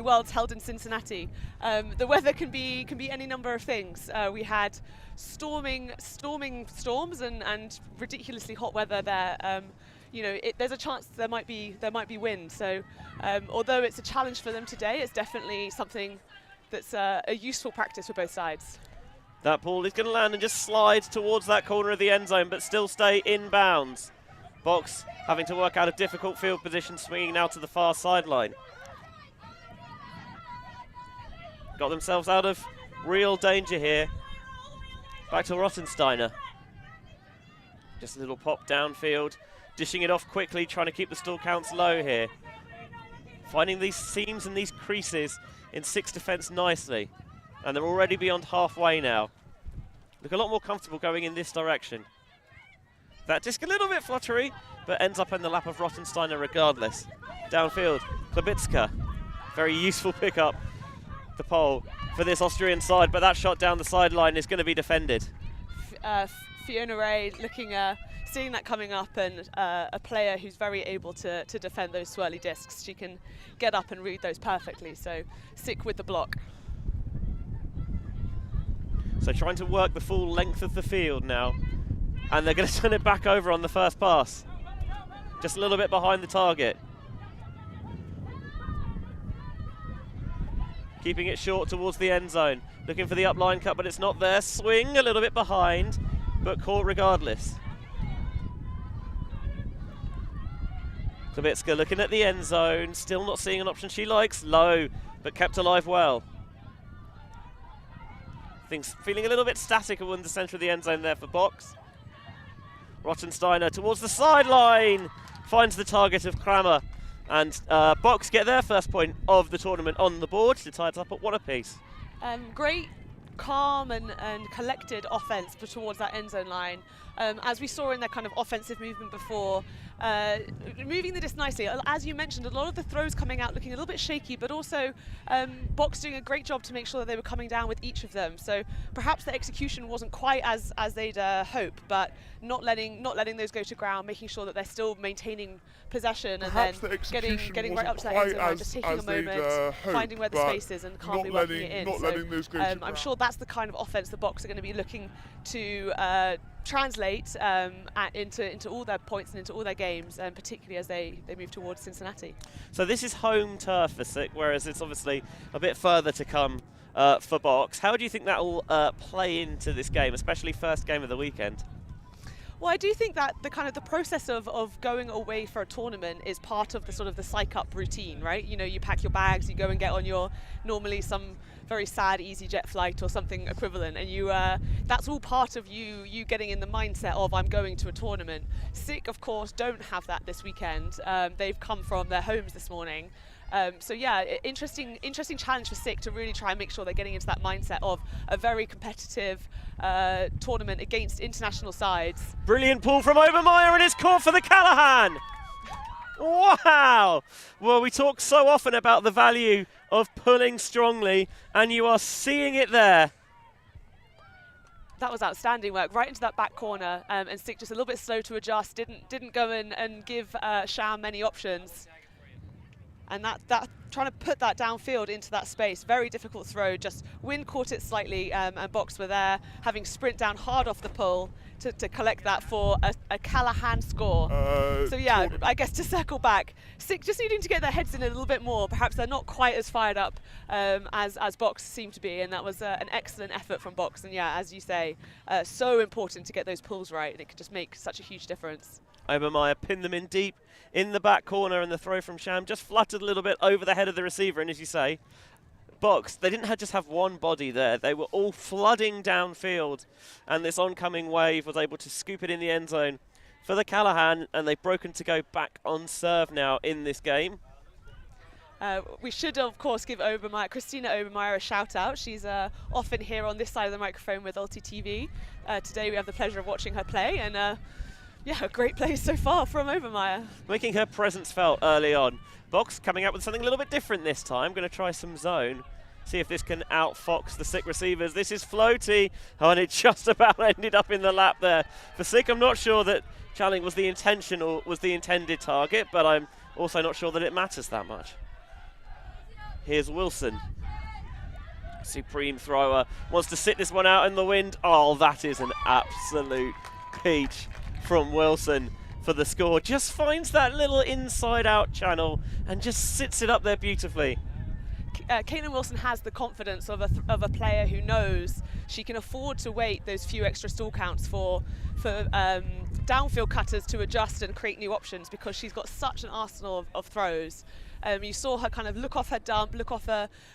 Worlds held in Cincinnati. The weather can be any number of things. We had storming storms and ridiculously hot weather there. There's a chance there might be wind. So although it's a challenge for them today, it's definitely something that's a useful practice for both sides. That ball is going to land and just slide towards that corner of the end zone, but still stay inbounds. Box having to work out a difficult field position, swinging now to the far sideline. Got themselves out of real danger here. Back to Rottensteiner. Just a little pop downfield, dishing it off quickly, trying to keep the stall counts low here. Finding these seams and these creases in SYC defense nicely. And they're already beyond halfway now. Look a lot more comfortable going in this direction. That disc a little bit fluttery, but ends up in the lap of Rottensteiner regardless. Downfield, Klabitska. Very useful pickup, the pole for this Austrian side, but that shot down the sideline is going to be defended. Fiona Ray seeing that coming up, and a player who's very able to defend those swirly discs. She can get up and read those perfectly, so SYC with the block. So trying to work the full length of the field now. And they're going to turn it back over on the first pass. Just a little bit behind the target. Keeping it short towards the end zone. Looking for the upline cut, but it's not there. Swing a little bit behind, but caught regardless. Klabitska looking at the end zone. Still not seeing an option she likes. Low, but kept alive well. Things feeling a little bit static in the centre of the end zone there for Box. Rottensteiner towards the sideline, finds the target of Kramer, and Box get their first point of the tournament on the board to tie it up at 1 apiece. Great, calm and collected offense towards that end zone line. As we saw in their kind of offensive movement before, moving the disc nicely. As you mentioned, a lot of the throws coming out looking a little bit shaky, but also Box doing a great job to make sure that they were coming down with each of them. So perhaps the execution wasn't quite as they'd hope, but not letting those go to ground, making sure that they're still maintaining possession, perhaps and then getting right up to that end zone line, just taking a moment, finding where the space is and calmly working it in. Letting those go to I'm ground. sure that's the kind of offense the Box are going to be looking to translate into all their points and into all their games, and particularly as they move towards Cincinnati. So this is home turf for SYC, whereas it's obviously a bit further to come for Box. How do you think that will play into this game, especially first game of the weekend? Well, I do think that the process of going away for a tournament is part of the sort of the psych up routine, right? You pack your bags, you go and get on your normally some very sad EasyJet flight or something equivalent, and that's all part of you getting in the mindset of I'm going to a tournament. SYC, of course, don't have that this weekend. They've come from their homes this morning. So yeah, interesting challenge for SYC to really try and make sure they're getting into that mindset of a very competitive tournament against international sides. Brilliant pull from Obermeyer, and it's caught for the Callahan. Wow! Well, we talk so often about the value of pulling strongly, and you are seeing it there. That was outstanding work, right into that back corner, and SYC just a little bit slow to adjust, didn't go in and give Sham many options. And that trying to put that downfield into that space, very difficult throw, just wind caught it slightly, and Box were there, having sprint down hard off the pull to collect that for a Callahan score. So yeah, I guess to circle back, SYC just needing to get their heads in a little bit more. Perhaps they're not quite as fired up as Box seemed to be, and that was an excellent effort from Box. And yeah, as you say, so important to get those pulls right, and it could just make such a huge difference. Obermeyer pinned them in deep in the back corner, and the throw from Sham just fluttered a little bit over the head of the receiver. And as you say, Box, they didn't just have one body there. They were all flooding downfield, and this oncoming wave was able to scoop it in the end zone for the Callahan, and they've broken to go back on serve now in this game. We should, of course, give Christina Obermeyer a shout-out. She's often here on this side of the microphone with Ulti TV. Today we have the pleasure of watching her play, and yeah, a great play so far from Obermeyer. Making her presence felt early on. Box coming out with something a little bit different this time. Going to try some zone. See if this can outfox the SYC receivers. This is floaty. Oh, and it just about ended up in the lap there. For SYC, I'm not sure that Channing was the intention or was the intended target, but I'm also not sure that it matters that much. Here's Wilson. Supreme thrower. Wants to sit this one out in the wind. Oh, that is an absolute peach from Wilson for the score. Just finds that little inside-out channel and just sits it up there beautifully. Caitlin Wilson has the confidence of a player who knows she can afford to wait those few extra stall counts for downfield cutters to adjust and create new options, because she's got such an arsenal of throws. You saw her kind of look off her dump, look off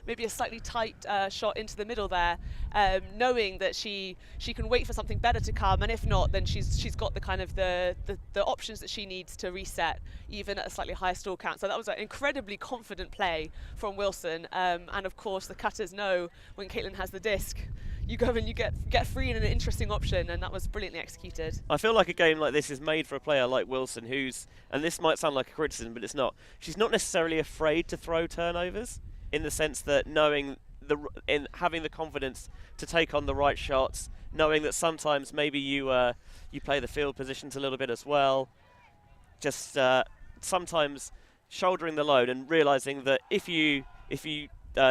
maybe a slightly tight shot into the middle there, knowing that she can wait for something better to come, and if not, then she's got the kind of the options that she needs to reset, even at a slightly higher stall count. So that was an incredibly confident play from Wilson, and of course the cutters know when Caitlin has the disc, you go and you get free in an interesting option, and that was brilliantly executed. I feel like a game like this is made for a player like Wilson, who's, and this might sound like a criticism, but it's not. She's not necessarily afraid to throw turnovers, in the sense that in having the confidence to take on the right shots, knowing that sometimes maybe you play the field positions a little bit as well. Just sometimes shouldering the load and realizing that if you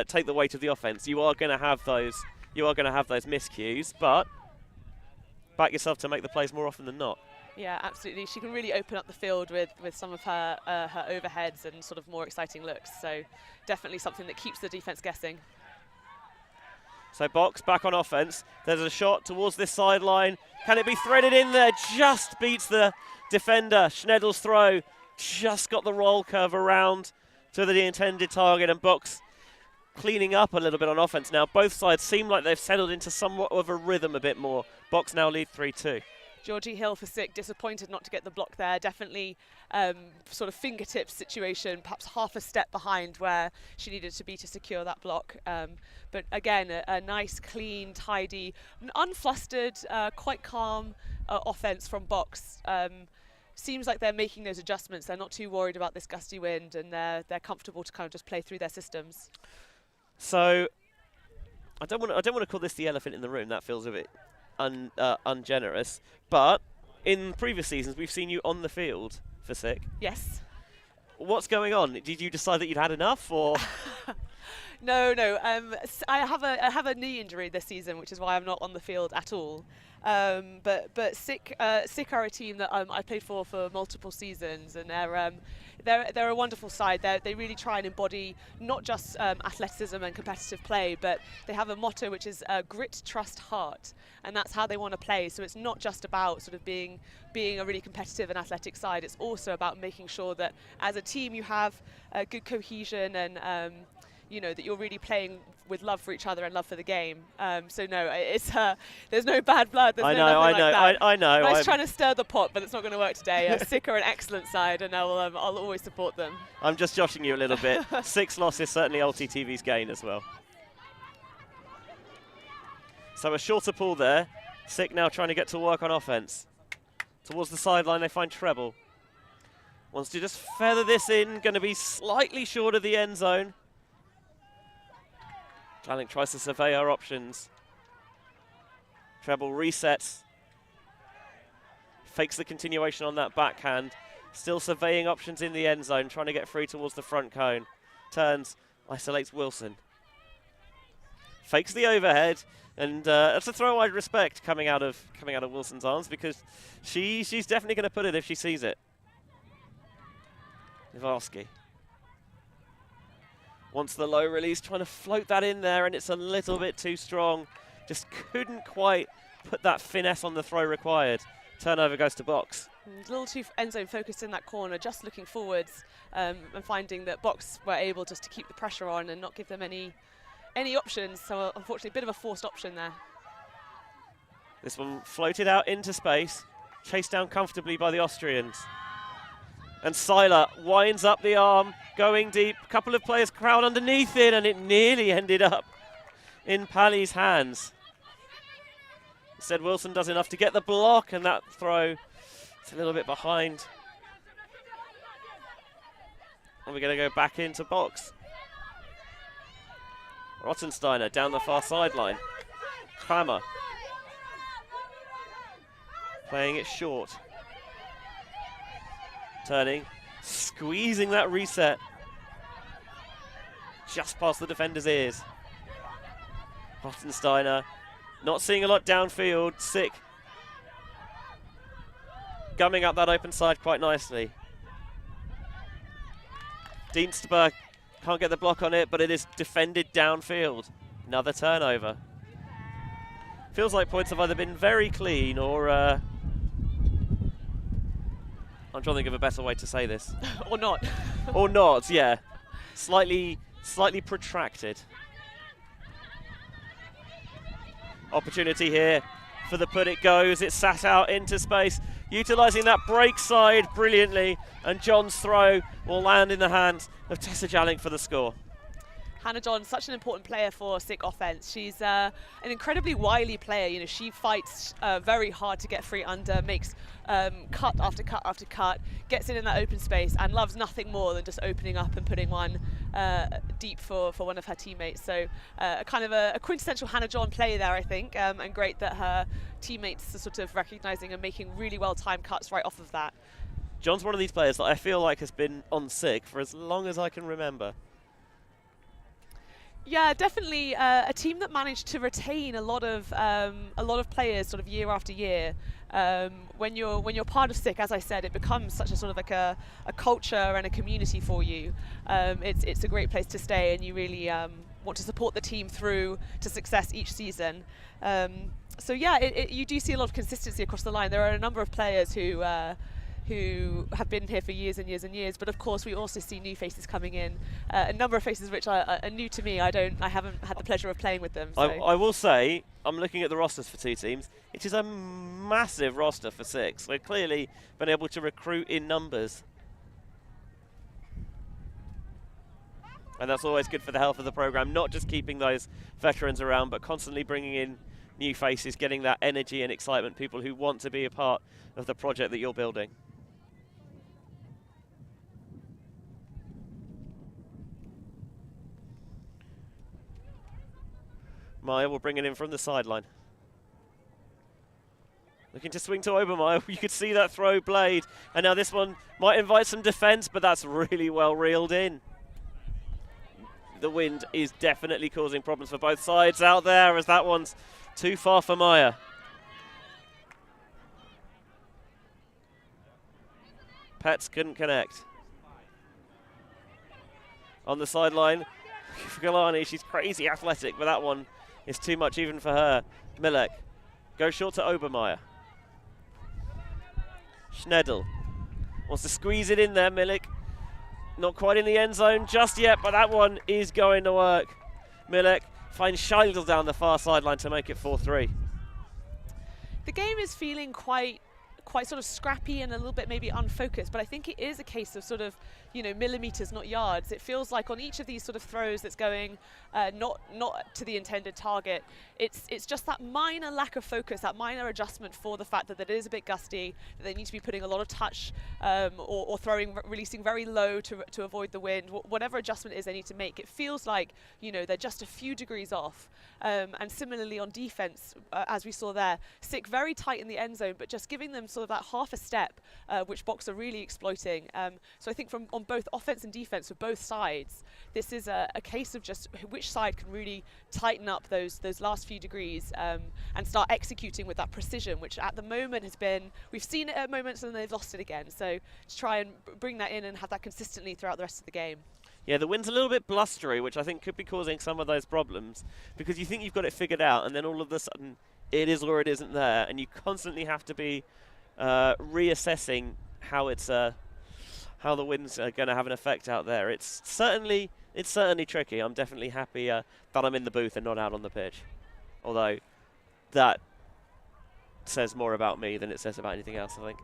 take the weight of the offense, you are going to have those. You are going to have those miscues, but back yourself to make the plays more often than not. Yeah, absolutely. She can really open up the field with some of her overheads and sort of more exciting looks. So definitely something that keeps the defense guessing. So Box back on offense. There's a shot towards this sideline. Can it be threaded in there? Just beats the defender. Schnedel's throw just got the roll curve around to the intended target, and Box cleaning up a little bit on offense now. Both sides seem like they've settled into somewhat of a rhythm a bit more. Box now lead 3-2. Georgie Hill for SYC, disappointed not to get the block there. Definitely sort of fingertips situation, perhaps half a step behind where she needed to be to secure that block. But again, a nice, clean, tidy, unflustered, quite calm offense from Box. Seems like they're making those adjustments. They're not too worried about this gusty wind, and they're comfortable to kind of just play through their systems. So I don't want to call this the elephant in the room. That feels a bit ungenerous. But in previous seasons, we've seen you on the field for SYC. Yes. What's going on? Did you decide that you'd had enough, or? No. I have a knee injury this season, which is why I'm not on the field at all. But SYC are a team that I played for multiple seasons, and they're a wonderful side. They really try and embody not just athleticism and competitive play, but they have a motto which is grit, trust, heart, and that's how they want to play. So it's not just about sort of being a really competitive and athletic side. It's also about making sure that as a team you have good cohesion and that you're really playing with love for each other and love for the game. So no, it's there's no bad blood. There's I know. I was trying to stir the pot, but it's not going to work today. SYC are an excellent side, and I'll always support them. I'm just joshing you a little bit. 6 losses, certainly LTTV's gain as well. So a shorter pull there. SYC now trying to get to work on offense. Towards the sideline, they find treble. Wants to just feather this in. Going to be slightly short of the end zone. Jalink tries to survey her options. Treble resets. Fakes the continuation on that backhand. Still surveying options in the end zone, trying to get free towards the front cone. Turns, isolates Wilson. Fakes the overhead, and that's a throw I'd respect coming out of Wilson's arms, because she's definitely going to put it if she sees it. Nivalski wants the low release, trying to float that in there, and it's a little bit too strong. Just couldn't quite put that finesse on the throw required. Turnover goes to Box. A little too end zone focused in that corner, just looking forwards and finding that Box were able just to keep the pressure on and not give them any options. So unfortunately, a bit of a forced option there. This one floated out into space, chased down comfortably by the Austrians. And Seiler winds up the arm, going deep. A couple of players crowd underneath it, and it nearly ended up in Pally's hands. Instead, Wilson does enough to get the block, and that throw, it's a little bit behind. And we're going to go back into Box. Rottensteiner down the far sideline. Kramer playing it short. Turning, squeezing that reset. just past the defender's ears. Rottensteiner not seeing a lot downfield. SYC gumming up that open side quite nicely. Dienstberg can't get the block on it, but it is defended downfield. Another turnover. Feels like points have either been very clean or I'm trying to think of a better way to say this. Or not. Or not, yeah. Slightly protracted. Opportunity here for the put it goes. It's sat out into space, utilising that break side brilliantly, and John's throw will land in the hands of Tessa Jalink for the score. Hannah John, such an important player for SYC offense. She's an incredibly wily player. You know, she fights very hard to get free under, makes cut after cut after cut, gets in that open space, and loves nothing more than just opening up and putting one deep for one of her teammates. So kind of a quintessential Hannah John play there, I think, and great that her teammates are sort of recognising and making really well-timed cuts right off of that. John's one of these players that I feel like has been on SYC for as long as I can remember. Yeah, definitely a team that managed to retain a lot of players sort of year after year. When you're part of SYC, as I said, it becomes such a sort of like a culture and a community for you. It's a great place to stay, and you really want to support the team through to success each season. So yeah, you do see a lot of consistency across the line. There are a number of players who have been here for years and years and years, but of course we also see new faces coming in, a number of faces which are new to me. I haven't had the pleasure of playing with them. So. I will say, I'm looking at the rosters for two teams. It is a massive roster for SYC. They've clearly been able to recruit in numbers. And that's always good for the health of the program, not just keeping those veterans around, but constantly bringing in new faces, getting that energy and excitement, people who want to be a part of the project that you're building. Maya will bring it in from the sideline. Looking to swing to Obermeyer. You could see that throw blade. And now this one might invite some defence, but that's really well reeled in. The wind is definitely causing problems for both sides out there, as that one's too far for Maya. Pets couldn't connect. On the sideline, for Galani, she's crazy athletic, but that one is too much even for her. Milek goes short to Obermeyer. Schnedel wants to squeeze it in there. Milek not quite in the end zone just yet, but that one is going to work. Milek finds Shardlow down the far sideline to make it 4-3. The game is feeling quite sort of scrappy and a little bit maybe unfocused, but I think it is a case of sort of, you know, millimeters, not yards. It feels like on each of these sort of throws that's going not to the intended target, it's just that minor lack of focus, that minor adjustment for the fact that it is a bit gusty, that they need to be putting a lot of touch or releasing very low to avoid the wind. Whatever adjustment it is they need to make, it feels like, you know, they're just a few degrees off. And similarly on defense, as we saw there, SYC very tight in the end zone, but just giving them sort of that half a step, which Box are really exploiting. So I think on both offense and defense for both sides, this is a case of just which side can really tighten up those last few degrees and start executing with that precision, which at the moment has been, we've seen it at moments and then they've lost it again. So to try and bring that in and have that consistently throughout the rest of the game. Yeah, the wind's a little bit blustery, which I think could be causing some of those problems, because you think you've got it figured out and then all of a sudden it is or it isn't there, and you constantly have to be reassessing how the wind's going to have an effect out there. It's certainly tricky. I'm definitely happy that I'm in the booth and not out on the pitch, although that says more about me than it says about anything else, I think.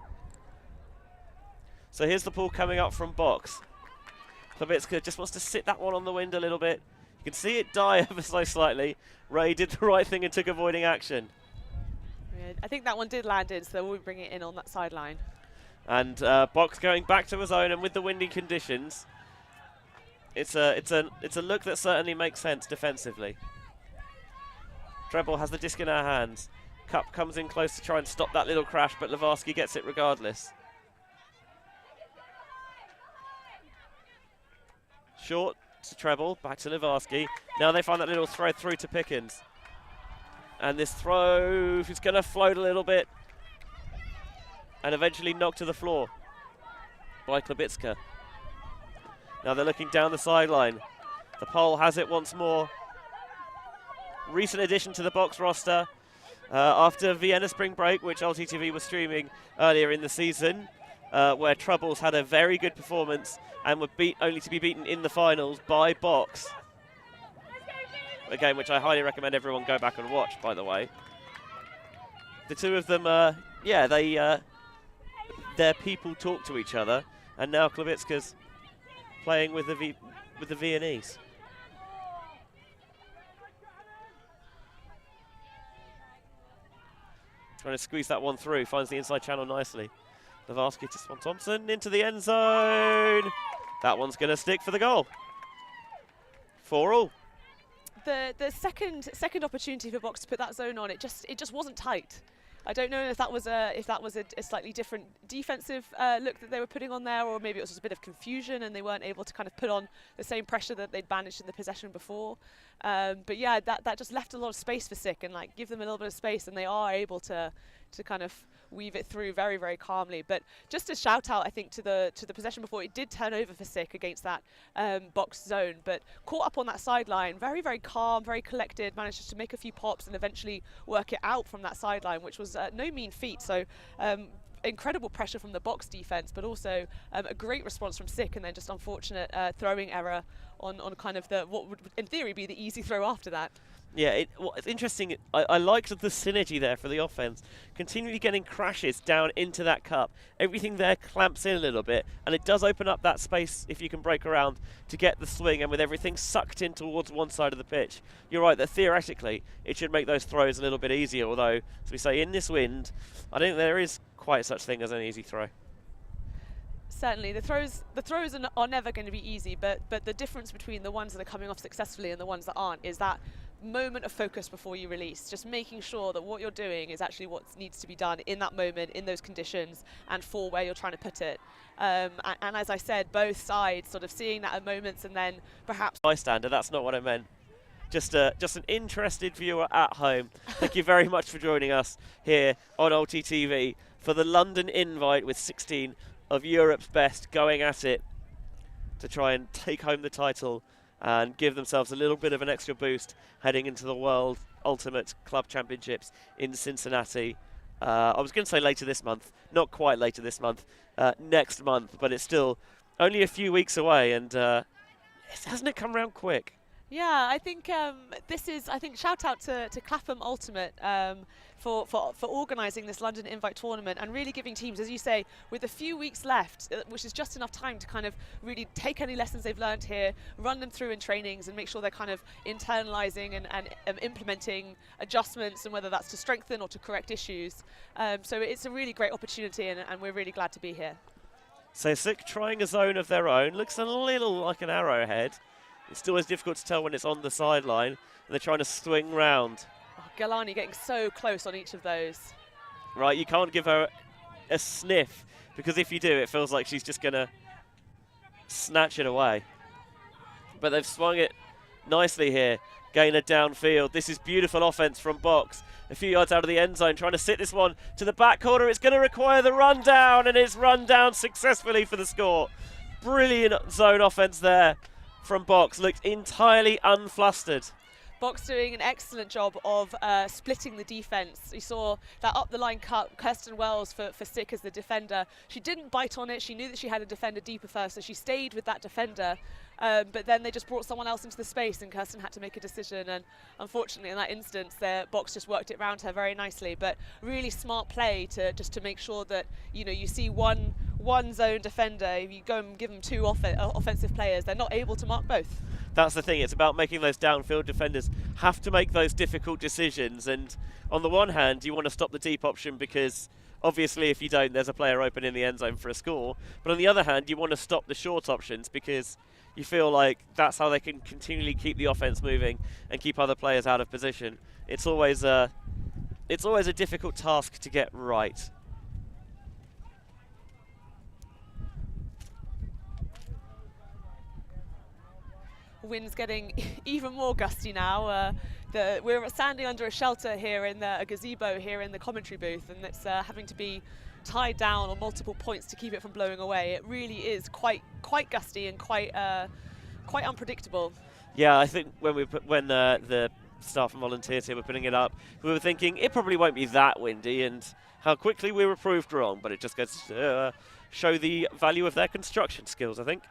So here's the pull coming up from Box. Klabitska just wants to sit that one on the wind a little bit. You can see it die ever so slightly. Ray did the right thing and took avoiding action. Yeah, I think that one did land in, so we'll bring it in on that sideline. And Box going back to his own, and with the windy conditions, it's a look that certainly makes sense defensively. Treble has the disc in her hands. Cup comes in close to try and stop that little crash, but Levarsky gets it regardless. Short to treble, back to Livarski. Now they find that little throw through to Pickens. And this throw is going to float a little bit and eventually knocked to the floor by Klebitska. Now they're looking down the sideline. The pole has it once more. Recent addition to the box roster after Vienna Spring Break, which LTTV was streaming earlier in the season, where Troubles had a very good performance and were only to be beaten in the finals by Box. A game which I highly recommend everyone go back and watch, by the way. The two of them, their people talk to each other, and now Klebitska's playing with the Viennese. Trying to squeeze that one through, finds the inside channel nicely. Livarski to Swan Thompson, into the end zone. That one's going to stick for the goal. 4-all. The second opportunity for Box to put that zone on, it just wasn't tight. I don't know if that was a slightly different defensive look that they were putting on there, or maybe it was just a bit of confusion and they weren't able to kind of put on the same pressure that they'd managed in the possession before. But yeah, that just left a lot of space for SYC, and like give them a little bit of space, and they are able to kind of weave it through very, very calmly. But just a shout out, I think, to the possession before, it did turn over for SYC against that box zone, but caught up on that sideline, very, very calm, very collected, managed to make a few pops and eventually work it out from that sideline, which was no mean feat. So incredible pressure from the box defense, but also a great response from SYC, and then just unfortunate throwing error on kind of what would in theory be the easy throw after that. Yeah, it's interesting. I liked the synergy there for the offense. Continually getting crashes down into that cup. Everything there clamps in a little bit, and it does open up that space if you can break around to get the swing, and with everything sucked in towards one side of the pitch. You're right that theoretically it should make those throws a little bit easier, although, as we say, in this wind, I don't think there is quite such thing as an easy throw. Certainly, the throws are never going to be easy, but the difference between the ones that are coming off successfully and the ones that aren't is that moment of focus before you release, just making sure that what you're doing is actually what needs to be done in that moment, in those conditions, and for where you're trying to put it. And as I said, both sides sort of seeing that at moments, and then perhaps bystander. That's not what I meant. Just an interested viewer at home. Thank you very much for joining us here on LTTV for the London invite, with 16 of Europe's best going at it to try and take home the title and give themselves a little bit of an extra boost heading into the World Ultimate Club Championships in Cincinnati. I was going to say later this month, not quite later this month, next month, but it's still only a few weeks away, and hasn't it come around quick? Yeah, I think shout out to Clapham Ultimate for organising this London Invite tournament and really giving teams, as you say, with a few weeks left, which is just enough time to kind of really take any lessons they've learned here, run them through in trainings, and make sure they're kind of internalising and implementing adjustments, and whether that's to strengthen or to correct issues. So it's a really great opportunity, and we're really glad to be here. So SYC trying a zone of their own, looks a little like an arrowhead. It's still as difficult to tell when it's on the sideline, and they're trying to swing round. Oh, Galani getting so close on each of those. Right, you can't give her a sniff, because if you do, it feels like she's just going to snatch it away. But they've swung it nicely here. Gainer downfield. This is beautiful offense from Box. A few yards out of the end zone, trying to sit this one to the back corner. It's going to require the run down, and it's run down successfully for the score. Brilliant zone offense there from Box, looked entirely unflustered. Box doing an excellent job of splitting the defence. You saw that up the line cut, Kirsten Wells for SYC as the defender. She didn't bite on it, she knew that she had a defender deeper first, so she stayed with that defender. But then they just brought someone else into the space, and Kirsten had to make a decision, and unfortunately in that instance their Box just worked it round her very nicely. But really smart play to make sure that you see one zone defender, if you go and give them two offensive players, they're not able to mark both. That's the thing, it's about making those downfield defenders have to make those difficult decisions, and on the one hand you want to stop the deep option, because obviously if you don't, there's a player open in the end zone for a score, but on the other hand you want to stop the short options, because you feel like that's how they can continually keep the offense moving and keep other players out of position. It's always a difficult task to get right. wind's getting even more gusty now. We're standing under a shelter here in a gazebo here in the commentary booth, and it's having to be tied down on multiple points to keep it from blowing away. It really is quite gusty and quite unpredictable. Yeah, I think when the staff and volunteers here were putting it up, we were thinking it probably won't be that windy, and how quickly we were proved wrong. But it just goes to show the value of their construction skills, I think.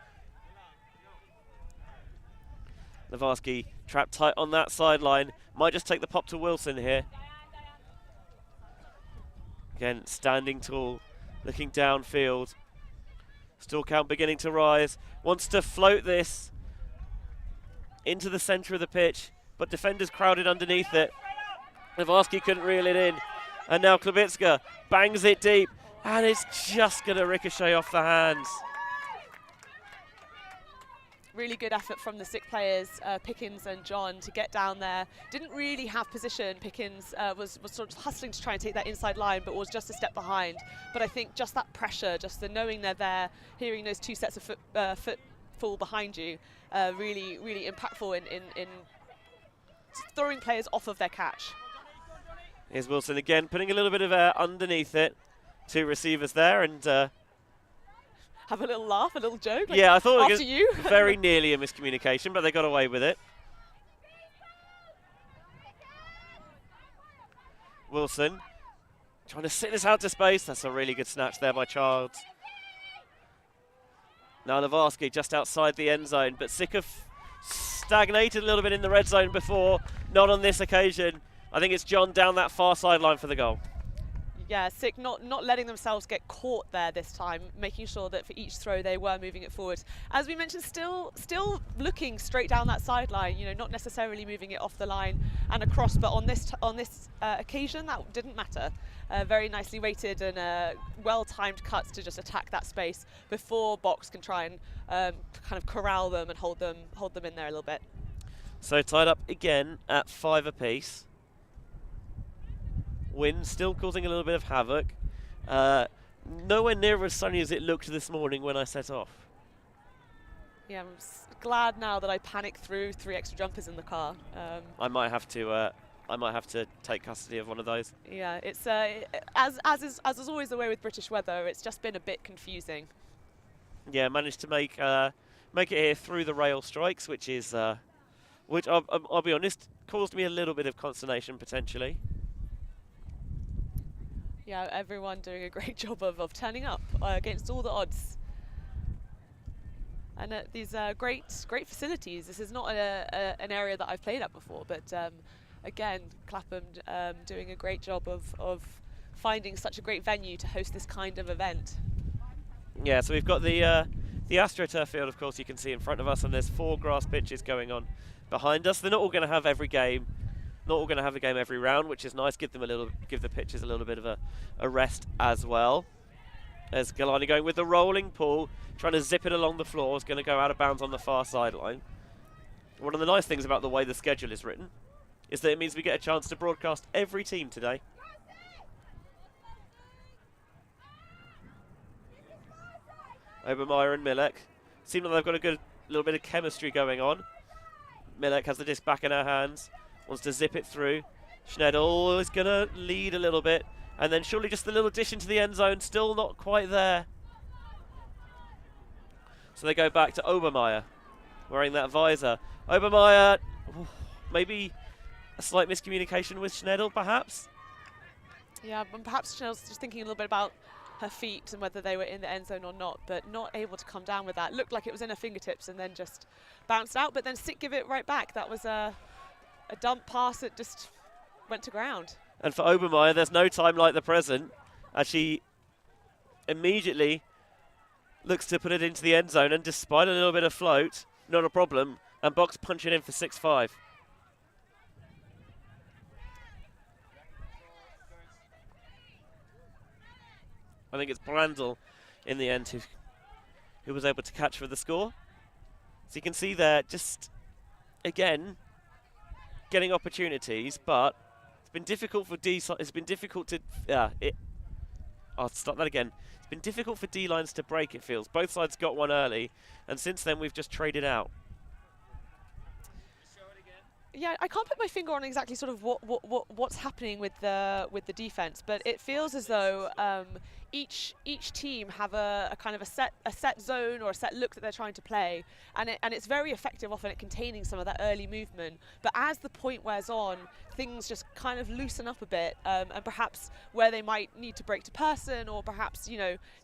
Navarsky trapped tight on that sideline. Might just take the pop to Wilson here. Again, standing tall, looking downfield. Stall count beginning to rise. Wants to float this into the centre of the pitch, but defenders crowded underneath it. Navarsky couldn't reel it in. And now Klebitska bangs it deep, and it's just going to ricochet off the hands. Really good effort from the SYC players, Pickens and John, to get down there. Didn't really have position. Pickens was sort of hustling to try and take that inside line, but was just a step behind. But I think just that pressure, just the knowing they're there, hearing those two sets of footfall behind you, really impactful in throwing players off of their catch. Here's Wilson again, putting a little bit of air underneath it. Two receivers there, and have a little laugh, a little joke. Like, yeah, I thought after it was very nearly a miscommunication, but they got away with it. Wilson trying to sit this out to space. That's a really good snatch there by Childs. Now Navarsky just outside the end zone, but SYC have stagnated a little bit in the red zone before. Not on this occasion. I think it's John down that far sideline for the goal. Yeah, SYC not letting themselves get caught there this time, making sure that for each throw they were moving it forward. As we mentioned, still looking straight down that sideline, you know, not necessarily moving it off the line and across, but on this occasion that didn't matter. Very nicely weighted and well-timed cuts to just attack that space before Box can try and kind of corral them and hold them in there a little bit. So tied up again at 5 apiece. Wind still causing a little bit of havoc. Nowhere near as sunny as it looked this morning when I set off. Yeah, I'm glad now that I panicked through 3 extra jumpers in the car. I might have to take custody of one of those. Yeah, it's as is always the way with British weather. It's just been a bit confusing. Yeah, managed to make it here through the rail strikes, which I'll be honest, caused me a little bit of consternation potentially. Yeah, everyone doing a great job of turning up against all the odds. And these great facilities. This is not an area that I've played at before, but again, Clapham doing a great job of finding such a great venue to host this kind of event. Yeah, so we've got the AstroTurf field, of course, you can see in front of us, and there's 4 grass pitches going on behind us. They're not all going to have every game. Not all going to have a game every round, which is nice. Give the pitches a little bit of a rest as well. There's Galani going with the rolling pull, trying to zip it along the floor. Is going to go out of bounds on the far sideline. One of the nice things about the way the schedule is written is that it means we get a chance to broadcast every team today. Obermeyer and Milek seem like they've got a good little bit of chemistry going on. Milek has the disc back in her hands. Wants to zip it through. Schneidel is going to lead a little bit. And then surely just the little dish into the end zone. Still not quite there. So they go back to Obermeyer, wearing that visor. Obermeyer, maybe a slight miscommunication with Schneidel, perhaps? Yeah, and perhaps Schneidl's just thinking a little bit about her feet and whether they were in the end zone or not, but not able to come down with that. Looked like it was in her fingertips and then just bounced out, but then SYC give it right back. That was a dump pass that just went to ground. And for Obermeyer, there's no time like the present, as she immediately looks to put it into the end zone, and despite a little bit of float, not a problem, and Box punching in for 6-5. I think it's Brandl in the end who was able to catch for the score. So you can see there, just again, getting opportunities, but it's been difficult for It's been difficult to. I'll start that again. It's been difficult for D lines to break. It feels both sides got one early, and since then we've just traded out. Yeah, I can't put my finger on exactly sort of what's happening with the defense, but it feels as though each team have a kind of a set zone or a set look that they're trying to play, and it's very effective often at containing some of that early movement. But as the point wears on, things just kind of loosen up a bit, and perhaps where they might need to break to person, or perhaps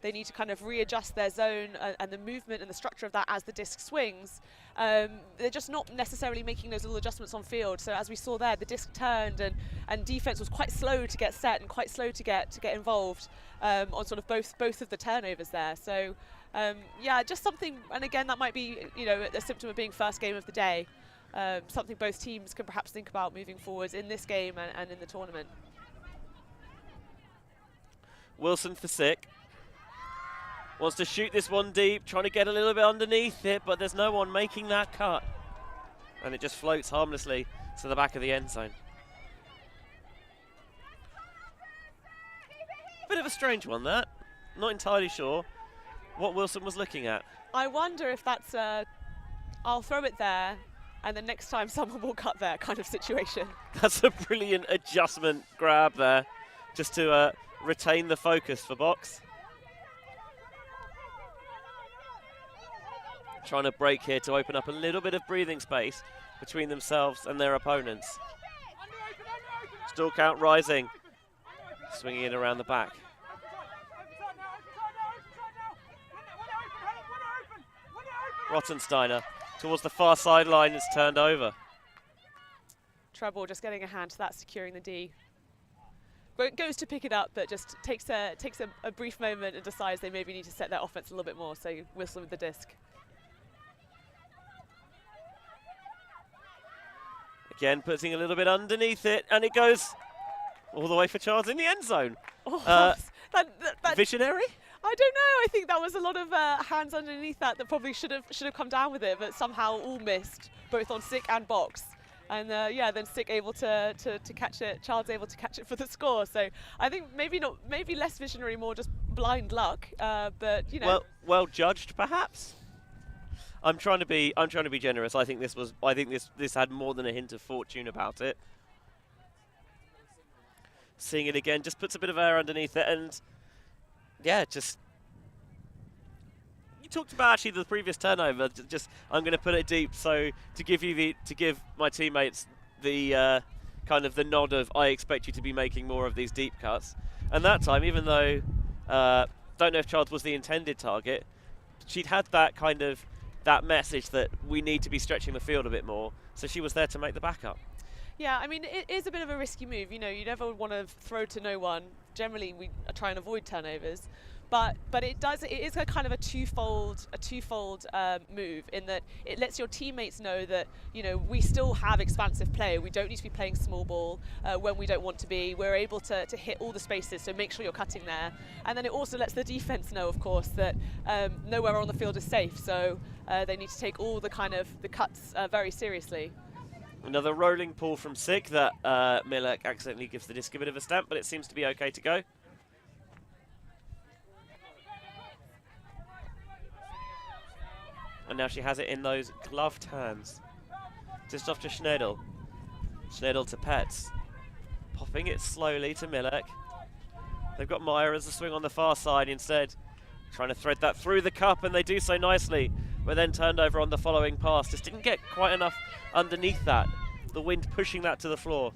they need to kind of readjust their zone and the movement and the structure of that as the disc swings. They're just not necessarily making those little adjustments on field. So as we saw there, the disc turned and defense was quite slow to get set and quite slow to get involved on sort of both of the turnovers there. So yeah, just something, and again that might be a symptom of being first game of the day. Something both teams can perhaps think about moving forward in this game and in the tournament. Wilson for SYC. Wants to shoot this one deep, trying to get a little bit underneath it, but there's no one making that cut. And it just floats harmlessly to the back of the end zone. Bit of a strange one, that. Not entirely sure what Wilson was looking at. I wonder if that's I'll throw it there, and the next time someone will cut there kind of situation. That's a brilliant adjustment grab there, just to retain the focus for Box. Trying to break here to open up a little bit of breathing space between themselves and their opponents. Still count rising. Swinging it around the back. Rottensteiner towards the far sideline, is turned over. Treble just getting a hand to that, securing the D. But goes to pick it up, but just takes a brief moment and decides they maybe need to set their offense a little bit more, so Wilson with the disc. Again, putting a little bit underneath it, and it goes all the way for Charles in the end zone. Oh, that visionary? I don't know. I think that was a lot of hands underneath that probably should have come down with it, but somehow all missed, both on SYC and Box. And yeah, then SYC able to catch it. Charles able to catch it for the score. So I think maybe less visionary, more just blind luck. But well judged, perhaps. I'm trying to be generous. I think this had more than a hint of fortune about it. Seeing it again just puts a bit of air underneath it, and yeah, just you talked about actually the previous turnover. Just I'm going to put it deep, so to give my teammates the kind of the nod of I expect you to be making more of these deep cuts. And that time, even though don't know if Charles was the intended target, she'd had that kind of that message that we need to be stretching the field a bit more, so she was there to make the backup. Yeah, I mean, it is a bit of a risky move. You never want to throw to no one. Generally, we try and avoid turnovers, but it is a kind of a twofold move in that it lets your teammates know that we still have expansive play. We don't need to be playing small ball when we don't want to be. We're able to hit all the spaces, so make sure you're cutting there. And then it also lets the defense know, of course, that nowhere on the field is safe. So they need to take all the cuts very seriously. Another rolling pull from SYC that Milek accidentally gives the disc a bit of a stamp, but it seems to be okay to go. And now she has it in those gloved hands. Just off to Schnedel. Schnedel to Petz. Popping it slowly to Milek. They've got Meyer as a swing on the far side instead. Trying to thread that through the cup, and they do so nicely. But then turned over on the following pass. Just didn't get quite enough underneath that. The wind pushing that to the floor.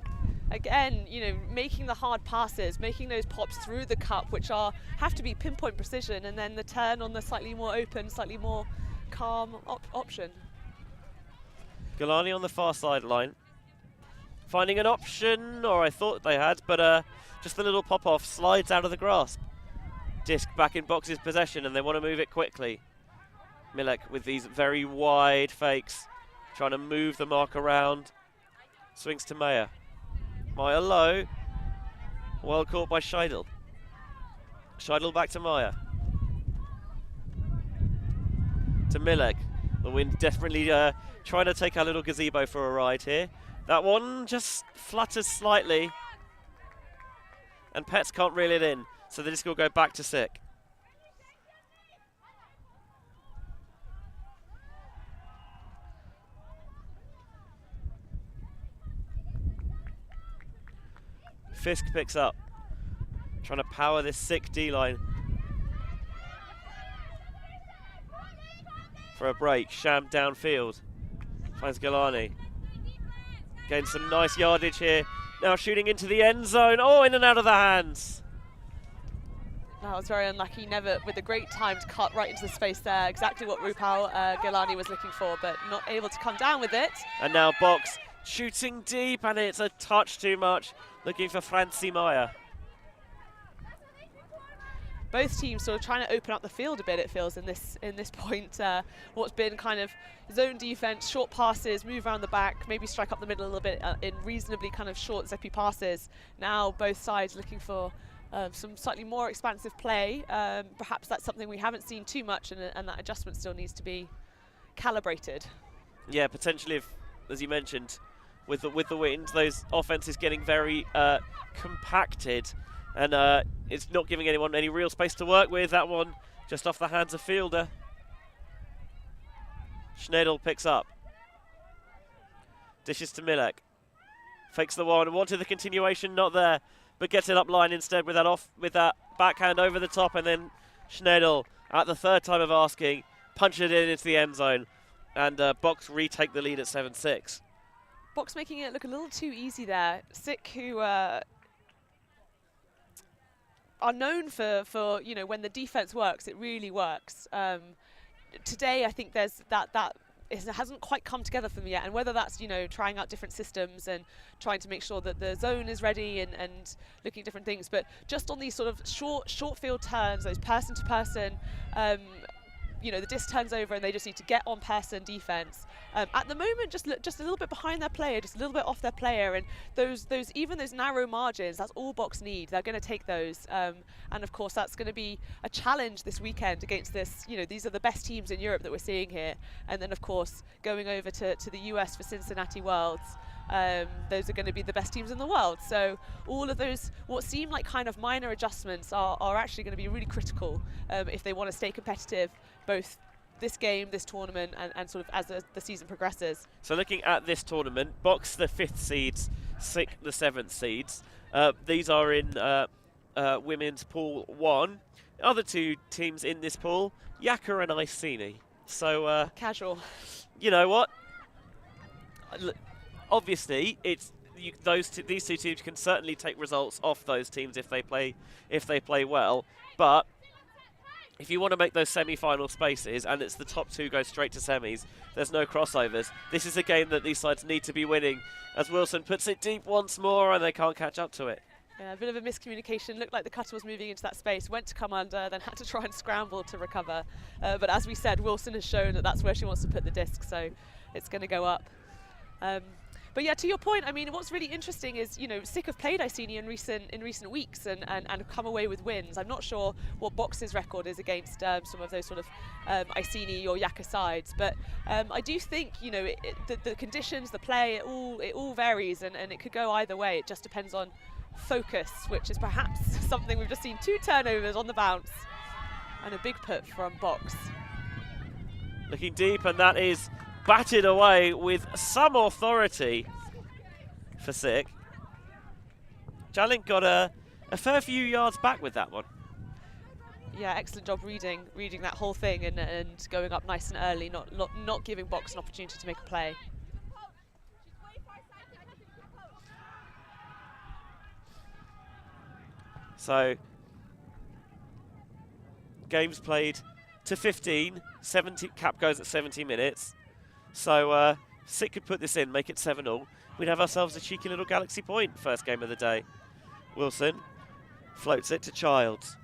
Again, making the hard passes, making those pops through the cup, which have to be pinpoint precision, and then the turn on the slightly more open, slightly more calm option. Galani on the far sideline. Finding an option, or I thought they had, but just the little pop-off slides out of the grasp. Disc back in Box's possession, and they want to move it quickly. Milek with these very wide fakes, trying to move the mark around. Swings to Meyer. Meyer low. Well caught by Scheidel. Scheidel back to Meyer. To Milek. The wind definitely trying to take our little gazebo for a ride here. That one just flutters slightly. And Petz can't reel it in, so the disc will go back to SYC. Fisk picks up. Trying to power this SYC D-line. For a break, Sham downfield. Finds Galani. Gains some nice yardage here. Now shooting into the end zone. Oh, in and out of the hands. That was very unlucky. Never with a great time to cut right into the space there. Exactly what Rupal Galani was looking for, but not able to come down with it. And now Box shooting deep, and it's a touch too much. Looking for Francie Meyer. Both teams sort of trying to open up the field a bit, it feels, in this point. What's been kind of zone defense, short passes, move around the back, maybe strike up the middle a little bit in reasonably kind of short, zippy passes. Now both sides looking for some slightly more expansive play. Perhaps that's something we haven't seen too much, and that adjustment still needs to be calibrated. Yeah, potentially, if, as you mentioned, with the wind, those offenses getting very compacted. And it's not giving anyone any real space to work with. That one just off the hands of Fielder. Schnedel picks up. Dishes to Milek. Fakes the one. Wanted the continuation, not there. But gets it up line instead with that backhand over the top. And then Schnedel, at the third time of asking, punches it into the end zone. And Box retake the lead at 7-6. Box making it look a little too easy there. SYC, who are known for you know, when the defense works, it really works. Today, I think there's it hasn't quite come together for me yet, and whether that's, you know, trying out different systems and trying to make sure that the zone is ready and looking at different things, but just on these sort of short field turns, those person to person, you know, the disc turns over and they just need to get on person defense. At the moment, just a little bit behind their player, just a little bit off their player, and even those narrow margins, that's all Box need. They're going to take those, and of course that's going to be a challenge this weekend against this. You know, these are the best teams in Europe that we're seeing here, and then of course going over to the US for Cincinnati Worlds. Those are going to be the best teams in the world. So all of those, what seem like kind of minor adjustments, are actually going to be really critical if they want to stay competitive, both this game, this tournament, and sort of as the season progresses. So looking at this tournament, Box the 5th seeds, SYC the 7th seeds. These are in women's pool 1. Other two teams in this pool, Yaka and Iceni. So casual. You know what? Obviously, it's these two teams can certainly take results off those teams if they play well. But if you want to make those semi-final spaces, and it's the top two go straight to semis, there's no crossovers. This is a game that these sides need to be winning, as Wilson puts it deep once more, and they can't catch up to it. Yeah, a bit of a miscommunication. Looked like the cutter was moving into that space, went to come under, then had to try and scramble to recover. But as we said, Wilson has shown that that's where she wants to put the disc, so it's going to go up. But yeah, to your point, I mean, what's really interesting is, you know, SYC have played Iceni in recent weeks and come away with wins. I'm not sure what Box's record is against some of those sort of Iceni or Yaka sides, but I do think, you know, the conditions, the play, it all varies, and it could go either way. It just depends on focus, which is perhaps something we've just seen. 2 turnovers on the bounce and a big put from Box. Looking deep, and that is batted away with some authority for SYC. Jalink got a fair few yards back with that one. Yeah, excellent job reading that whole thing and going up nice and early, not giving Box an opportunity to make a play. So, games played to 15, 70, cap goes at 70 minutes. So SYC could put this in, make it 7-all. We'd have ourselves a cheeky little Galaxy point, first game of the day. Wilson floats it to Childs.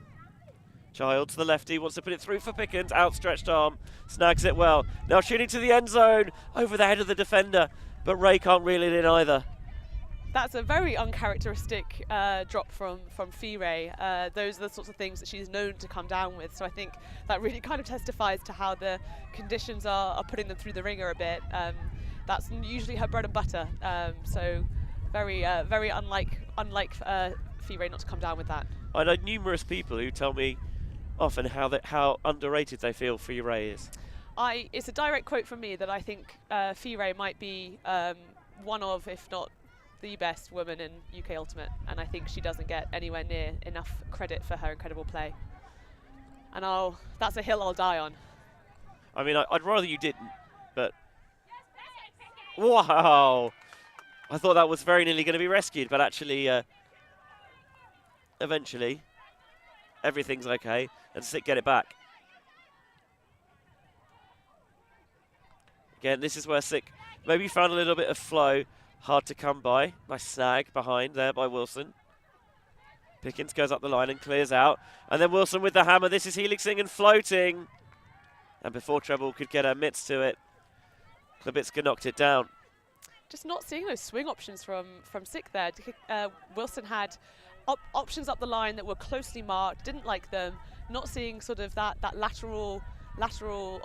Childs, the lefty, wants to put it through for Pickens. Outstretched arm, snags it well. Now shooting to the end zone, over the head of the defender. But Ray can't reel it in either. That's a very uncharacteristic drop from Fee-Ray. Those are the sorts of things that she's known to come down with. So I think that really kind of testifies to how the conditions are putting them through the ringer a bit. That's usually her bread and butter. So very unlike Fee-Ray not to come down with that. I know numerous people who tell me often how underrated they feel Fee-Ray is. It's a direct quote from me that I think Fee-Ray might be one of, if not the best woman in UK Ultimate, and I think she doesn't get anywhere near enough credit for her incredible play. And that's a hill I'll die on. I mean, I'd rather you didn't, but wow! I thought that was very nearly going to be rescued, but actually, eventually, everything's okay, and SYC get it back. Again, this is where SYC maybe found a little bit of flow, hard to come by. Nice snag behind there by Wilson. Pickens goes up the line and clears out. And then Wilson with the hammer. This is helixing and floating. And before Treble could get her mitts to it, Klabitska knocked it down. Just not seeing those swing options from SYC there. Wilson had options up the line that were closely marked, didn't like them. Not seeing sort of that lateral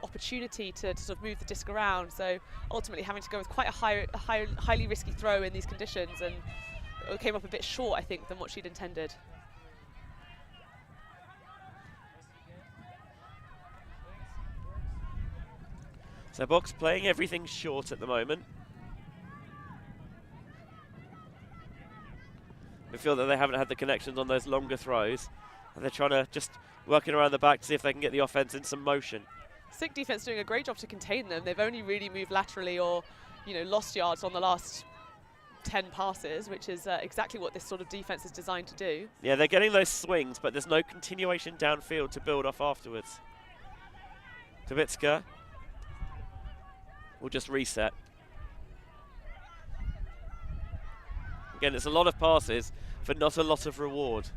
opportunity to sort of move the disc around. So ultimately having to go with quite a highly risky throw in these conditions, and it came up a bit short, I think, than what she'd intended. So Box playing everything short at the moment. We feel that they haven't had the connections on those longer throws, and they're trying to just working around the back to see if they can get the offense in some motion. SYC defense doing a great job to contain them. They've only really moved laterally or, lost yards on the last 10 passes, which is exactly what this sort of defense is designed to do. Yeah, they're getting those swings, but there's no continuation downfield to build off afterwards. Klabitska will just reset. Again, it's a lot of passes for not a lot of reward.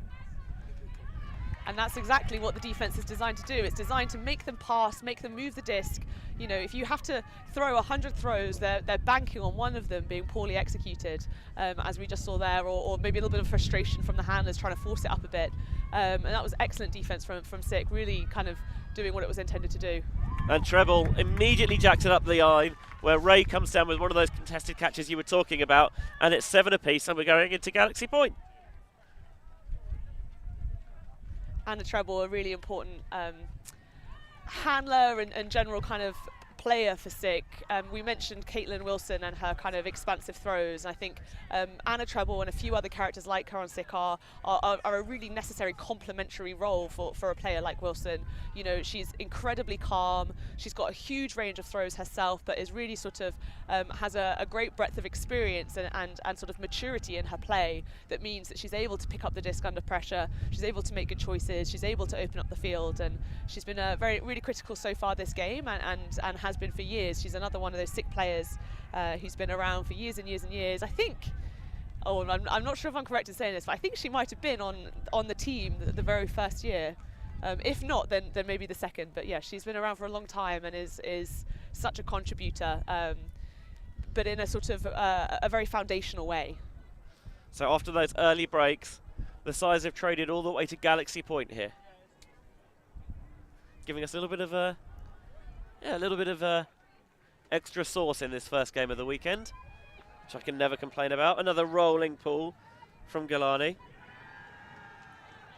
And that's exactly what the defense is designed to do. It's designed to make them pass, make them move the disc. If you have to throw 100 throws, they're banking on one of them being poorly executed, as we just saw there, or maybe a little bit of frustration from the handlers trying to force it up a bit. And that was excellent defense from SYC, really kind of doing what it was intended to do. And Treble immediately jacked it up the line, where Ray comes down with one of those contested catches you were talking about, and it's 7 apiece, and we're going into Galaxy Point. And a Treble, a really important handler and general kind of player for SYC. We mentioned Caitlin Wilson and her kind of expansive throws. I think Anna Treble and a few other characters like her on SYC are a really necessary complementary role for a player like Wilson. She's incredibly calm. She's got a huge range of throws herself, but is really sort of has a great breadth of experience and sort of maturity in her play that means that she's able to pick up the disc under pressure. She's able to make good choices. She's able to open up the field, and she's been really critical so far this game and has been for years. She's another one of those SYC players who's been around for years and years and years. I think, I'm not sure if I'm correct in saying this, but I think she might have been on the team the very first year. If not, then maybe the second. But yeah, she's been around for a long time and is such a contributor, but in a sort of a very foundational way. So after those early breaks, the sides have traded all the way to Galaxy Point here, giving us a little bit of extra sauce in this first game of the weekend, which I can never complain about. Another rolling pull from Galani.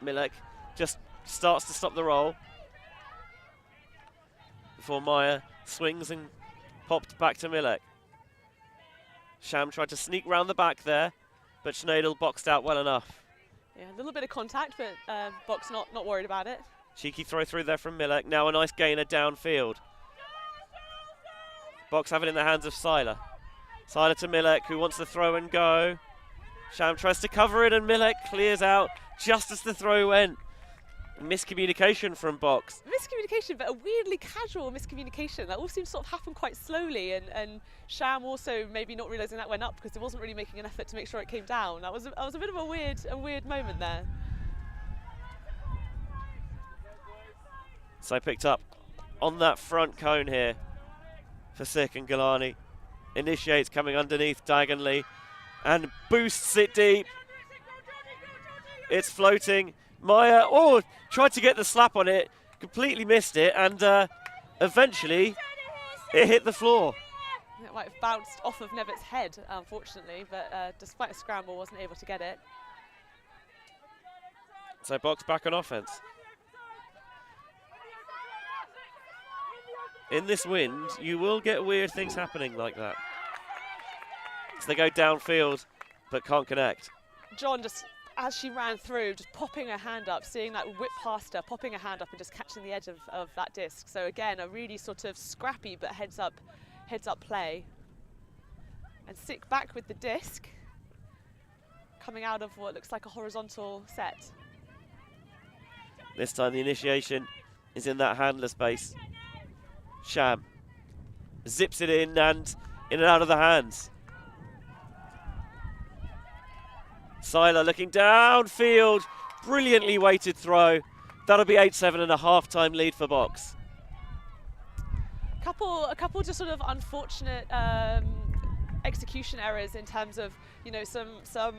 Milek just starts to stop the roll before Maya swings and popped back to Milek. Sham tried to sneak round the back there, but Schneidel boxed out well enough. Yeah, a little bit of contact, but Box not worried about it. Cheeky throw through there from Milek. Now a nice gainer downfield. Box have it in the hands of Seiler. Seiler to Milek, who wants to throw and go. Sham tries to cover it, and Milek clears out just as the throw went. Miscommunication from Box. Miscommunication, but a weirdly casual miscommunication. That all seems to sort of happen quite slowly, and Sham also maybe not realising that went up because it wasn't really making an effort to make sure it came down. That was a bit of a weird moment there. So picked up on that front cone here for SYC, and Galani initiates coming underneath diagonally and boosts it deep. It's floating. Maya, tried to get the slap on it, completely missed it, and eventually it hit the floor. It might have bounced off of Nevitt's head, unfortunately, but despite a scramble, wasn't able to get it. So Box back on offense. In this wind, you will get weird things happening like that. So they go downfield, but can't connect. John just, as she ran through, just popping her hand up, seeing that whip past her, popping her hand up and just catching the edge of that disc. So again, a really sort of scrappy but heads up play. And SYC back with the disc, coming out of what looks like a horizontal set. This time the initiation is in that handler space. Sham zips it in and out of the hands. Seiler looking downfield, brilliantly weighted throw. That'll be 8-7 and a half-time lead for Box. A couple just sort of unfortunate execution errors in terms of, you know, some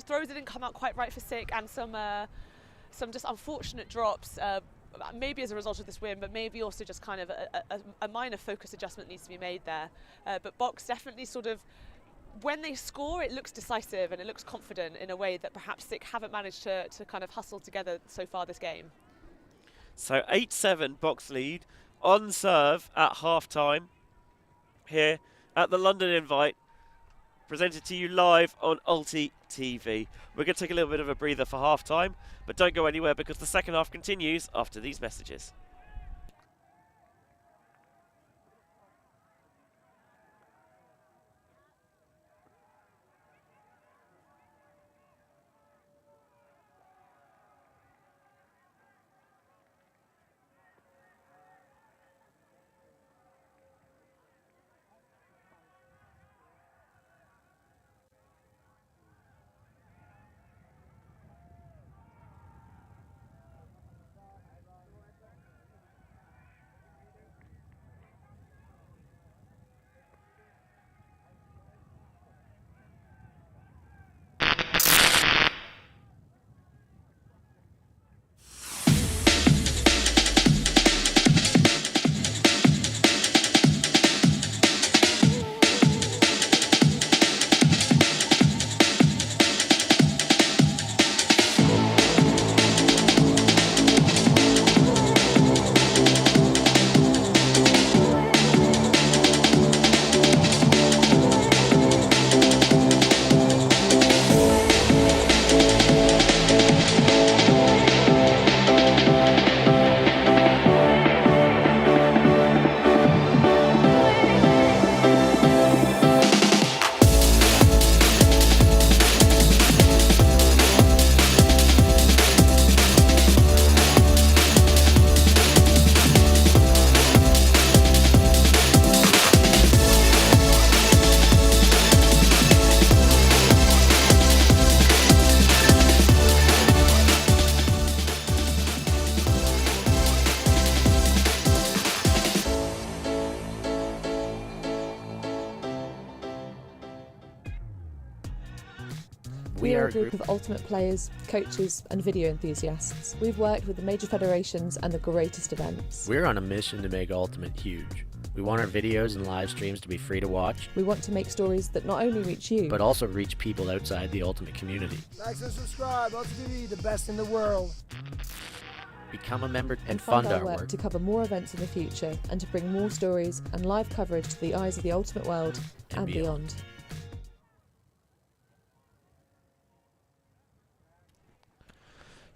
throws that didn't come out quite right for SYC, and some just unfortunate drops. Maybe as a result of this win, but maybe also just kind of a minor focus adjustment needs to be made there. But Box definitely sort of, when they score, it looks decisive and it looks confident in a way that perhaps SYC haven't managed to kind of hustle together so far this game. So 8-7 Box lead on serve at half-time here at the London Invite, presented to you live on Ulti TV. We're going to take a little bit of a breather for half-time, but don't go anywhere because the second half continues after these messages. We are a group of ultimate players, coaches and video enthusiasts. We've worked with the major federations and the greatest events. We're on a mission to make Ultimate huge. We want our videos and live streams to be free to watch. We want to make stories that not only reach you, but also reach people outside the Ultimate community. Like and subscribe, Ultimate TV, the best in the world. Become a member and fund our work to cover more events in the future and to bring more stories and live coverage to the eyes of the Ultimate world and beyond.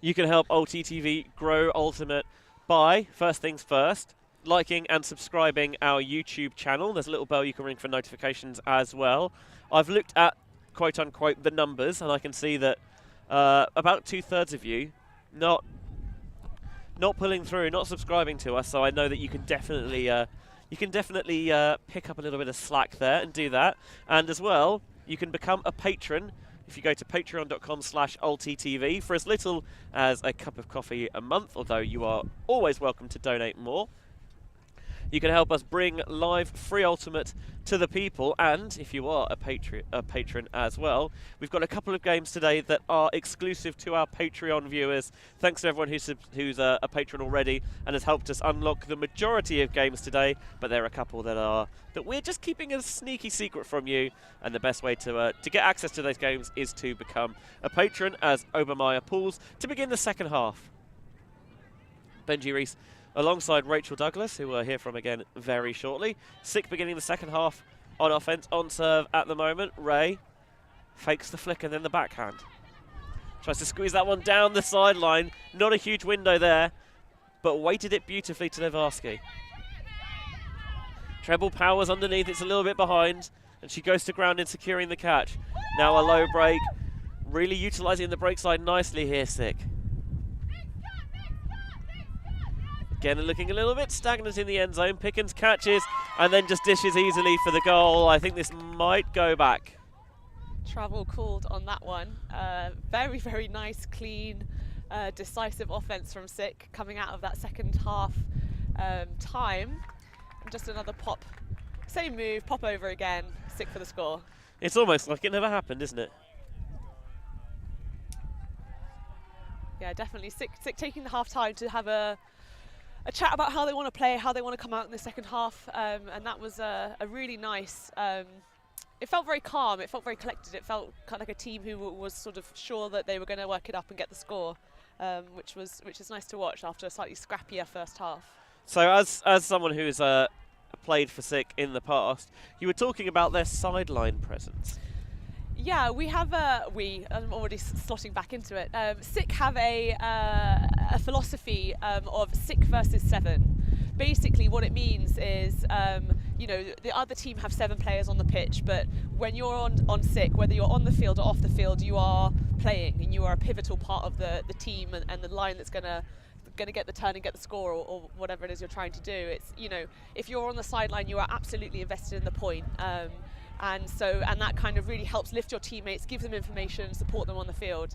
You can help ULT TV grow Ultimate by, first things first, liking and subscribing our YouTube channel. There's a little bell you can ring for notifications as well. I've looked at, quote-unquote, the numbers, and I can see that about 2/3 of you not pulling through, not subscribing to us, so I know that you can definitely pick up a little bit of slack there and do that. And as well, you can become a patron if you go to patreon.com/ulttv for as little as a cup of coffee a month, although you are always welcome to donate more. You can help us bring live free Ultimate to the people, and if you are a patron as well, we've got a couple of games today that are exclusive to our Patreon viewers. Thanks to everyone who's a patron already and has helped us unlock the majority of games today, but there are a couple that we're just keeping a sneaky secret from you, and the best way to get access to those games is to become a patron, as Obermeyer pulls to begin the second half. Benji Reese alongside Rachel Douglas, who we'll hear from again very shortly. SYC beginning the second half on offense, on serve at the moment. Ray Fakes the flick and then the backhand. Tries to squeeze that one down the sideline. Not a huge window there, but weighted it beautifully to Levarsky. Treble powers underneath, it's a little bit behind, and she goes to ground in securing the catch. Now a low break, really utilising the break side nicely here, SYC. Again, looking a little bit stagnant in the end zone. Pickens catches and then just dishes easily for the goal. I think this might go back. Travel called on that one. Very, very nice, clean, decisive offense from SYC coming out of that second half time. And just another pop. Same move, pop over again, SYC for the score. It's almost like it never happened, isn't it? Yeah, definitely. SYC taking the half time to have a chat about how they want to play, how they want to come out in the second half, and that was a really nice. It felt very calm. It felt very collected. It felt kind of like a team who was sort of sure that they were going to work it up and get the score, which is nice to watch after a slightly scrappier first half. So as someone who's played for SYC in the past, you were talking about their sideline presence. Yeah, we have I'm already slotting back into it. SYC have a philosophy of 6 versus 7. Basically what it means is, you know, the other team have 7 players on the pitch, but when you're on SYC, whether you're on the field or off the field, you are playing and you are a pivotal part of the team and the line that's going to get the turn and get the score or whatever it is you're trying to do. It's, you know, if you're on the sideline, you are absolutely invested in the point. And that kind of really helps lift your teammates, give them information, support them on the field.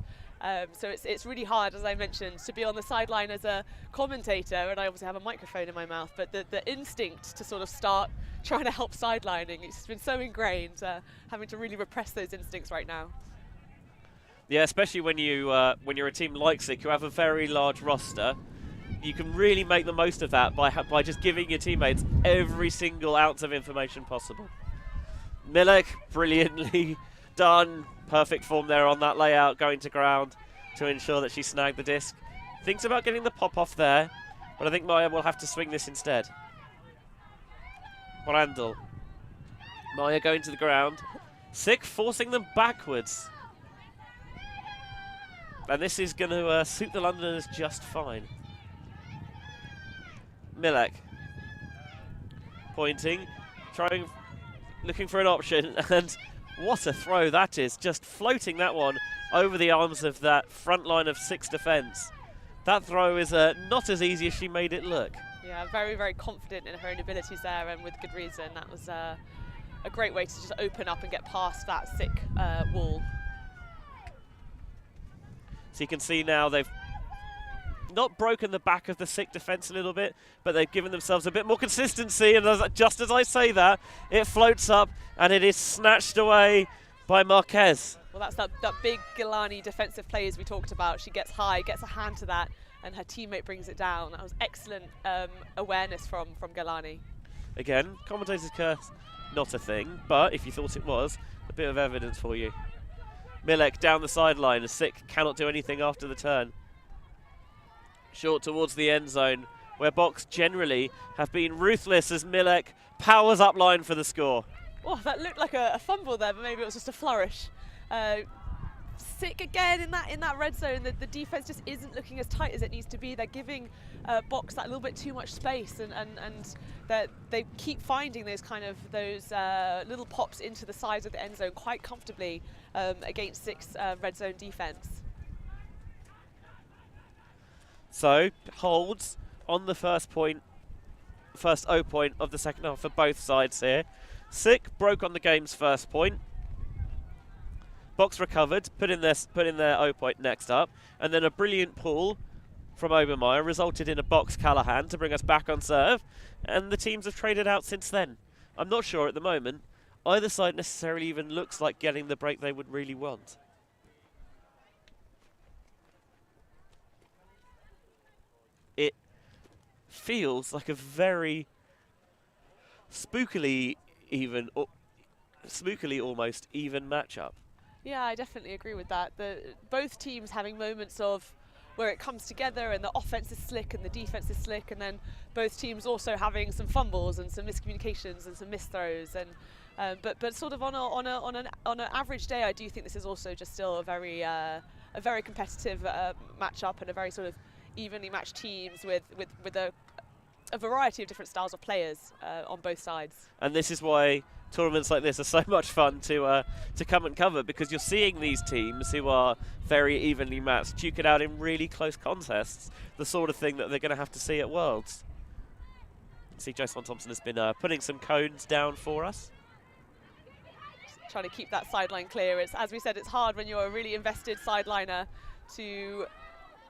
So it's really hard, as I mentioned, to be on the sideline as a commentator, and I obviously have a microphone in my mouth, but the instinct to sort of start trying to help sidelining, it's been so ingrained, having to really repress those instincts right now. Yeah, especially when you're a team like SYC, who have a very large roster. You can really make the most of that by just giving your teammates every single ounce of information possible. Milek, brilliantly done. Perfect form there on that layout, going to ground to ensure that she snagged the disc. Thinks about getting the pop off there, but I think Maya will have to swing this instead. Brandl. Maya going to the ground. SYC forcing them backwards. And this is going to suit the Londoners just fine. Milek. Pointing, looking for an option, and what a throw that is, just floating that one over the arms of that front line of SYC defence. That throw is not as easy as she made it look. Yeah, very, very confident in her own abilities there, and with good reason. That was a great way to just open up and get past that SYC wall. So you can see now they've not broken the back of the SYC defence a little bit, but they've given themselves a bit more consistency, and just as I say that, it floats up and it is snatched away by Marquez. Well, that's that big Gilani defensive play as we talked about. She gets high, gets a hand to that, and her teammate brings it down. That was excellent awareness from Gilani. Again, commentator's curse, not a thing, but if you thought it was, a bit of evidence for you. Milek down the sideline as SYC cannot do anything after the turn. Short towards the end zone, where Box generally have been ruthless as Milek powers up line for the score. Oh, that looked like a fumble there, but maybe it was just a flourish. SYC again in that red zone. The defense just isn't looking as tight as it needs to be. They're giving Box that little bit too much space, and they keep finding those little pops into the sides of the end zone quite comfortably against SYC's red zone defense. So, holds on the first O point of the second half for both sides here. SYC broke on the game's first point. Box recovered, put in their O point next up, and then a brilliant pull from Obermeyer resulted in a Box Callahan to bring us back on serve, and the teams have traded out since then. I'm not sure at the moment either side necessarily even looks like getting the break they would really want. It feels like a very spookily almost even matchup. Yeah, I definitely agree with that. Both teams having moments of where it comes together and the offense is slick and the defense is slick, and then both teams also having some fumbles and some miscommunications and some missed throws. And But sort of on an average day, I do think this is also just still a very competitive matchup, and a very sort of evenly matched teams with a variety of different styles of players on both sides. And this is why tournaments like this are so much fun to come and cover, because you're seeing these teams who are very evenly matched duke it out in really close contests, the sort of thing that they're going to have to see at Worlds. See, Jocelyn Thompson has been putting some cones down for us. Trying to keep that sideline clear. It's, as we said, it's hard when you're a really invested sideliner to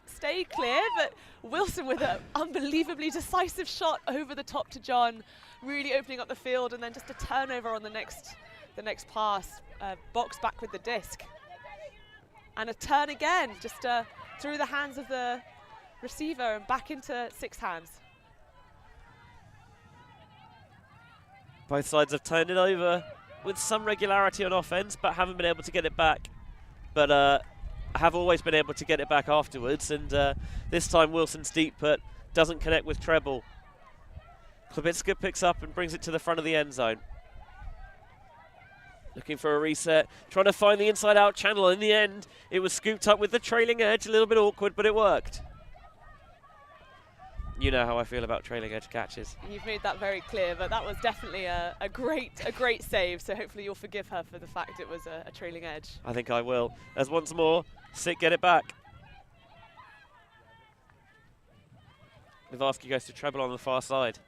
stay clear, but Wilson with an unbelievably decisive shot over the top to John, really opening up the field, and then just a turnover on the next pass. Box back with the disc. And a turn again, just through the hands of the receiver and back into six hands. Both sides have turned it over with some regularity on offense, but haven't been able to get it back. But have always been able to get it back afterwards, and this time Wilson's deep but doesn't connect with treble. Klabitska picks up and brings it to the front of the end zone. Looking for a reset, trying to find the inside-out channel. In the end, it was scooped up with the trailing edge, a little bit awkward, but it worked. You know how I feel about trailing edge catches. You've made that very clear, but that was definitely a great save, so hopefully you'll forgive her for the fact it was a trailing edge. I think I will. As once more, SYC get it back. Livarski goes to treble on the far side.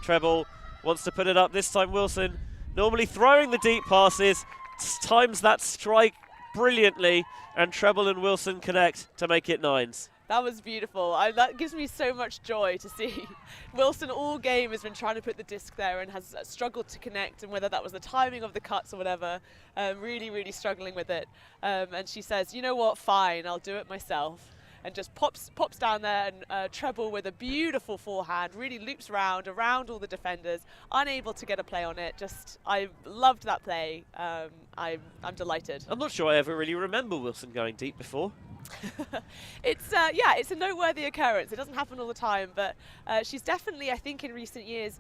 Treble wants to put it up, this time Wilson, normally throwing the deep passes, times that strike brilliantly, and treble and Wilson connect to make it nines. That was beautiful. That gives me so much joy to see. Wilson all game has been trying to put the disc there and has struggled to connect, and whether that was the timing of the cuts or whatever, really struggling with it. And she says, you know what, fine, I'll do it myself. And just pops down there and treble with a beautiful forehand, really loops around all the defenders, unable to get a play on it. Just, I loved that play. I'm delighted. I'm not sure I ever really remember Wilson going deep before. It's it's a noteworthy occurrence. It doesn't happen all the time, but she's definitely, I think, in recent years,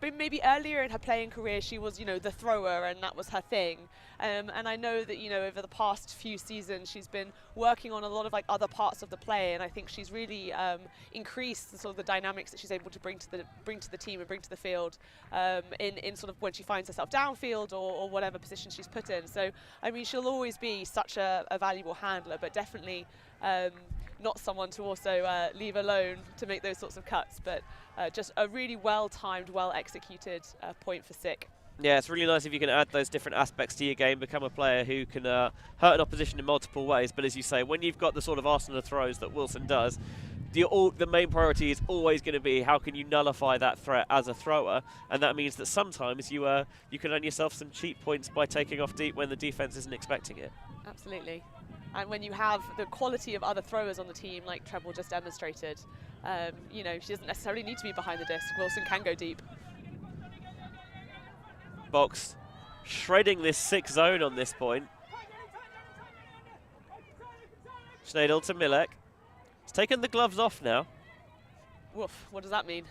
maybe earlier in her playing career, she was, the thrower, and that was her thing. And I know that, over the past few seasons, she's been working on a lot of other parts of the play, and I think she's really increased the sort of the dynamics that she's able to bring to the team and bring to the field in sort of when she finds herself downfield or whatever position she's put in. So I mean, she'll always be such a valuable handler, but definitely not someone to also leave alone to make those sorts of cuts, but just a really well-timed, well-executed point for SYC. Yeah, it's really nice if you can add those different aspects to your game, become a player who can hurt an opposition in multiple ways. But as you say, when you've got the sort of arsenal of throws that Wilson does, the main priority is always going to be how can you nullify that threat as a thrower, and that means that sometimes you can earn yourself some cheap points by taking off deep when the defense isn't expecting it. Absolutely. And when you have the quality of other throwers on the team, like Treble just demonstrated, she doesn't necessarily need to be behind the disc. Wilson can go deep. Box shredding this SYC zone on this point. Schneider to Milek. He's taken the gloves off now. Woof, what does that mean?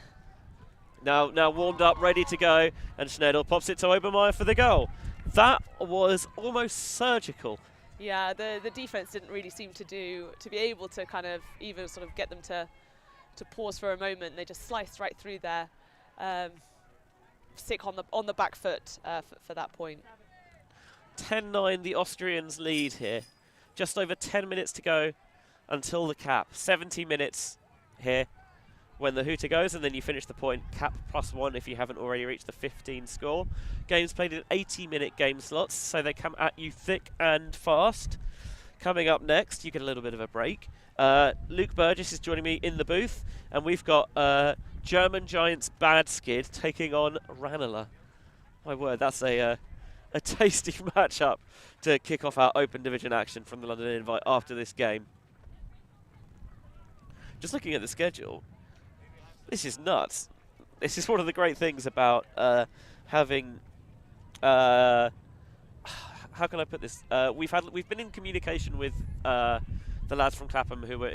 Now warmed up, ready to go, and Schneider pops it to Obermeyer for the goal. That was almost surgical. Yeah, the defense didn't really seem to be able to kind of even sort of get them to pause for a moment. They just sliced right through there. SYC on the back foot for that point. 10-9, the Austrians lead here. Just over 10 minutes to go until the cap. 70 minutes here when the hooter goes, and then you finish the point. Cap +1 if you haven't already reached the 15 score. Games played in 80-minute game slots, so they come at you thick and fast. Coming up next, you get a little bit of a break. Luke Burgess is joining me in the booth, and we've got German Giants Bad Skid taking on Ranelagh. My word, that's a tasty matchup to kick off our open division action from the London Invite after this game. Just looking at the schedule, this is nuts. This is one of the great things about having. How can I put this? We've been in communication with the lads from Clapham who were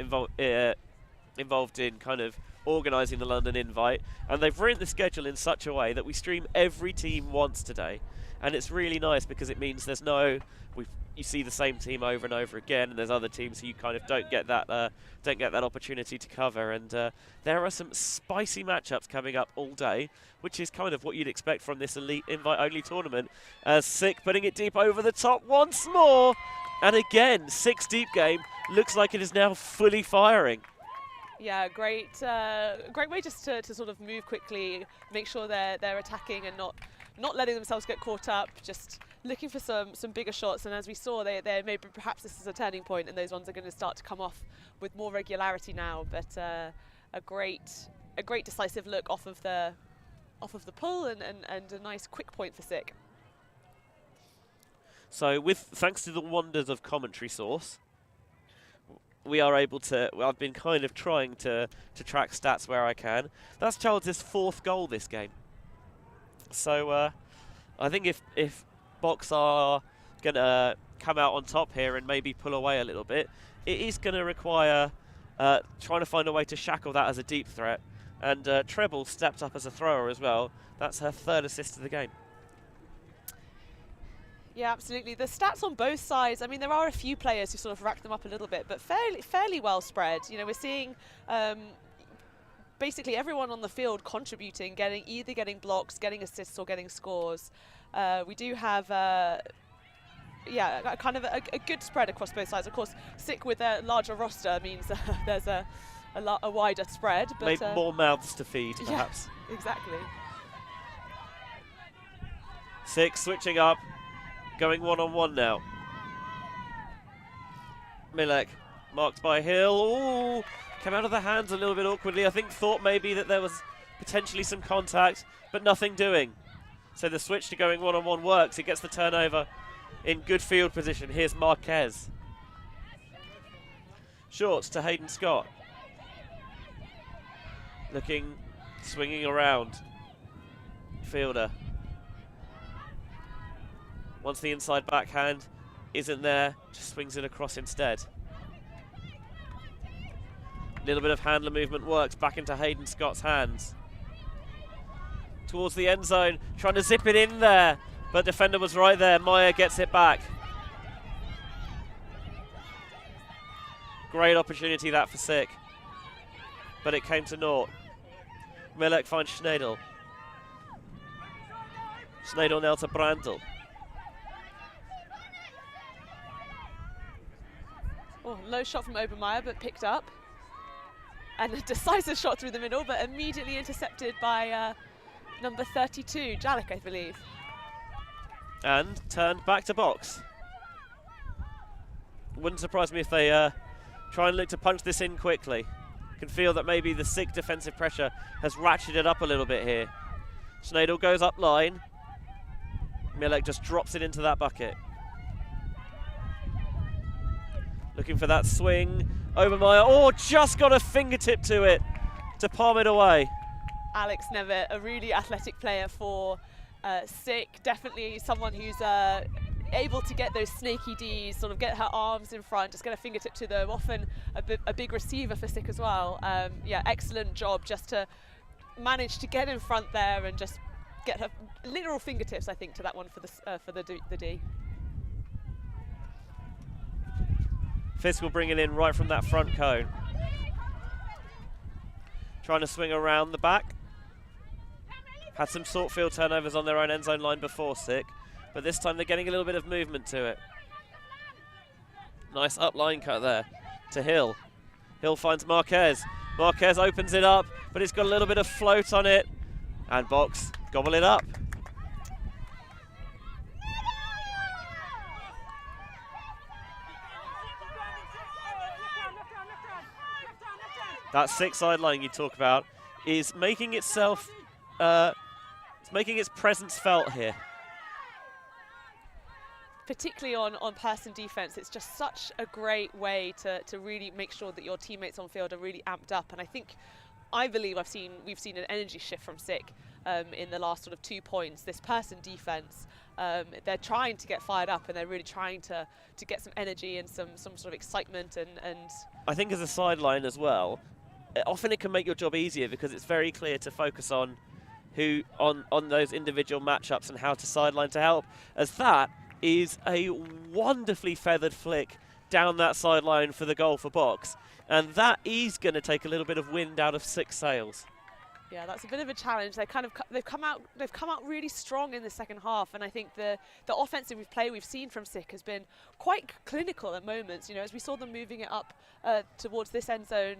involved in kind of organising the London invite, and they've written the schedule in such a way that we stream every team once today, and it's really nice because it means there's no you see the same team over and over again, and there's other teams who you kind of don't get that opportunity to cover. And there are some spicy matchups coming up all day, which is kind of what you'd expect from this elite invite-only tournament. As SYC putting it deep over the top once more, and again, SYC's deep game looks like it is now fully firing. Yeah, great way just to sort of move quickly, make sure they're attacking and not letting themselves get caught up, just looking for some bigger shots. And as we saw, they maybe perhaps this is a turning point, and those ones are going to start to come off with more regularity now. But a great decisive look off of the pull, and a nice quick point for SYC. So thanks to the wonders of commentary source, we are able to, I've been kind of trying to track stats where I can. That's Charles' 4th goal this game. So I think if Box are going to come out on top here and maybe pull away a little bit, it is going to require trying to find a way to shackle that as a deep threat. And Treble stepped up as a thrower as well. That's her 3rd assist of the game. Yeah, absolutely. The stats on both sides, I mean, there are a few players who sort of rack them up a little bit, but fairly well spread. You know, we're seeing basically everyone on the field contributing, either getting blocks, getting assists, or getting scores. We do have, kind of a good spread across both sides. Of course, SYC with a larger roster means there's a wider spread. But maybe more mouths to feed, perhaps. Yeah, exactly. SYC switching up, going one-on-one now. Milek marked by Hill. Ooh, came out of the hands a little bit awkwardly. I think thought maybe that there was potentially some contact, but nothing doing. So the switch to going one-on-one works. He gets the turnover in good field position. Here's Marquez. Short to Hayden Scott. Looking, swinging around. Fielder. Once the inside backhand isn't there, just swings it across instead. A little bit of handler movement works back into Hayden Scott's hands. Towards the end zone, trying to zip it in there, but defender was right there. Maietta gets it back. Great opportunity that for SYC, but it came to naught. Milek finds Schneidel. Schneidel now to Brandl. Oh, low shot from Obermeyer, but picked up. And a decisive shot through the middle, but immediately intercepted by number 32, Jalik, I believe. And turned back to box. Wouldn't surprise me if they try and look to punch this in quickly. Can feel that maybe the SYC defensive pressure has ratcheted up a little bit here. Schneidel goes up line. Milek just drops it into that bucket. Looking for that swing. Obermeyer, oh, just got a fingertip to it to palm it away. Alex Nevitt, a really athletic player for SYC. Definitely someone who's able to get those snaky Ds, sort of get her arms in front, just get a fingertip to them. Often a big receiver for SYC as well. Yeah, excellent job just to manage to get in front there and just get her literal fingertips, I think, to that one for the D. Fisk will bring it in right from that front cone. Trying to swing around the back. Had some sort field turnovers on their own end zone line before SYC, but this time they're getting a little bit of movement to it. Nice up line cut there to Hill. Hill finds Marquez. Marquez opens it up, but it's got a little bit of float on it. And Box gobble it up. That SYC sideline you talk about is making itself, it's making its presence felt here. Particularly on person defense, it's just such a great way to really make sure that your teammates on field are really amped up. And I believe we've seen an energy shift from SYC in the last sort of 2 points. This person defense, they're trying to get fired up, and they're really trying to get some energy and some sort of excitement. And I think as a sideline as well, often it can make your job easier because it's very clear to focus on on those individual matchups and how to sideline to help, as that is a wonderfully feathered flick down that sideline for the goal for Box, and that is going to take a little bit of wind out of SYC sails. Yeah, that's a bit of a challenge. They've come out really strong in the second half, and I think the offensive play we've seen from SYC has been quite clinical at moments. You know, as we saw them moving it up towards this end zone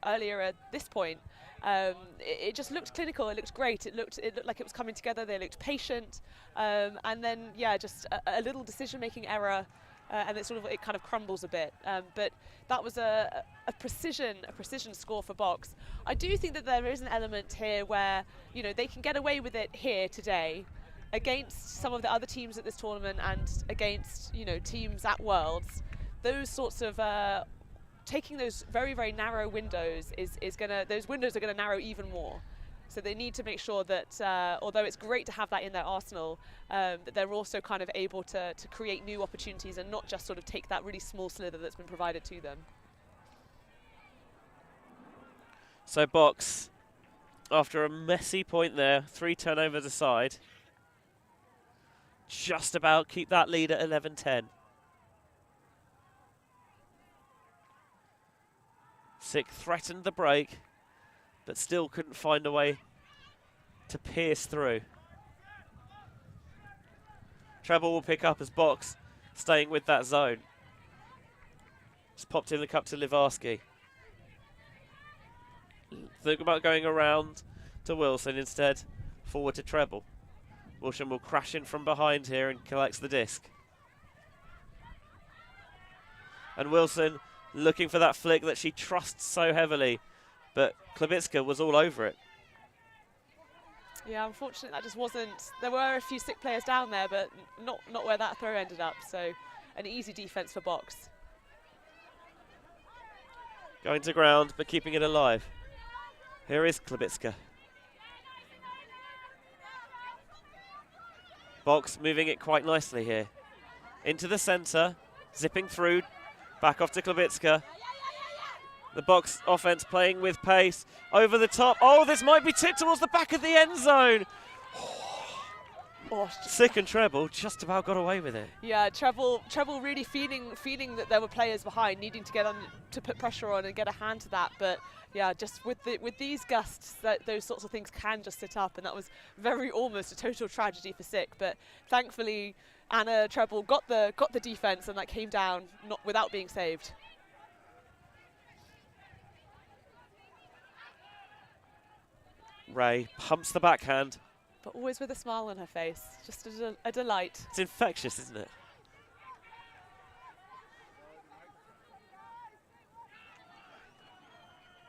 earlier at this point, it just looked clinical. It looked great. It looked like it was coming together. They looked patient, and then yeah, just a little decision-making error. And it kind of crumbles a bit, but that was a precision score for Box. I do think that there is an element here where, you know, they can get away with it here today against some of the other teams at this tournament and against, you know, teams at Worlds. Those sorts of taking those very, very narrow windows those windows are gonna narrow even more. So they need to make sure that, although it's great to have that in their arsenal, that they're also kind of able to create new opportunities and not just sort of take that really small slither that's been provided to them. So Box, after a messy point there, 3 turnovers aside, just about keep that lead at 11-10. SYC threatened the break, but still couldn't find a way to pierce through. Treble will pick up as Box staying with that zone. Just popped in the cup to Livarski. Think about going around to Wilson instead, forward to Treble. Wilson will crash in from behind here and collects the disc. And Wilson looking for that flick that she trusts so heavily, but Klebitska was all over it. Yeah, unfortunately that just wasn't, there were a few SYC players down there, but not where that throw ended up, so an easy defense for Box. Going to ground, but keeping it alive. Here is Klebitska. Box moving it quite nicely here. Into the centre, zipping through, back off to Klebitska. The Box offense playing with pace. Over the top. Oh, this might be tipped towards the back of the end zone. Oh, SYC and Treble just about got away with it. Yeah, Treble really feeling that there were players behind, needing to get on to put pressure on and get a hand to that. But yeah, just with these gusts, those sorts of things can just sit up, and that was almost a total tragedy for SYC. But thankfully, Anna Treble got the defense, and that came down without being saved. Ray pumps the backhand. But always with a smile on her face. Just a delight. It's infectious, isn't it?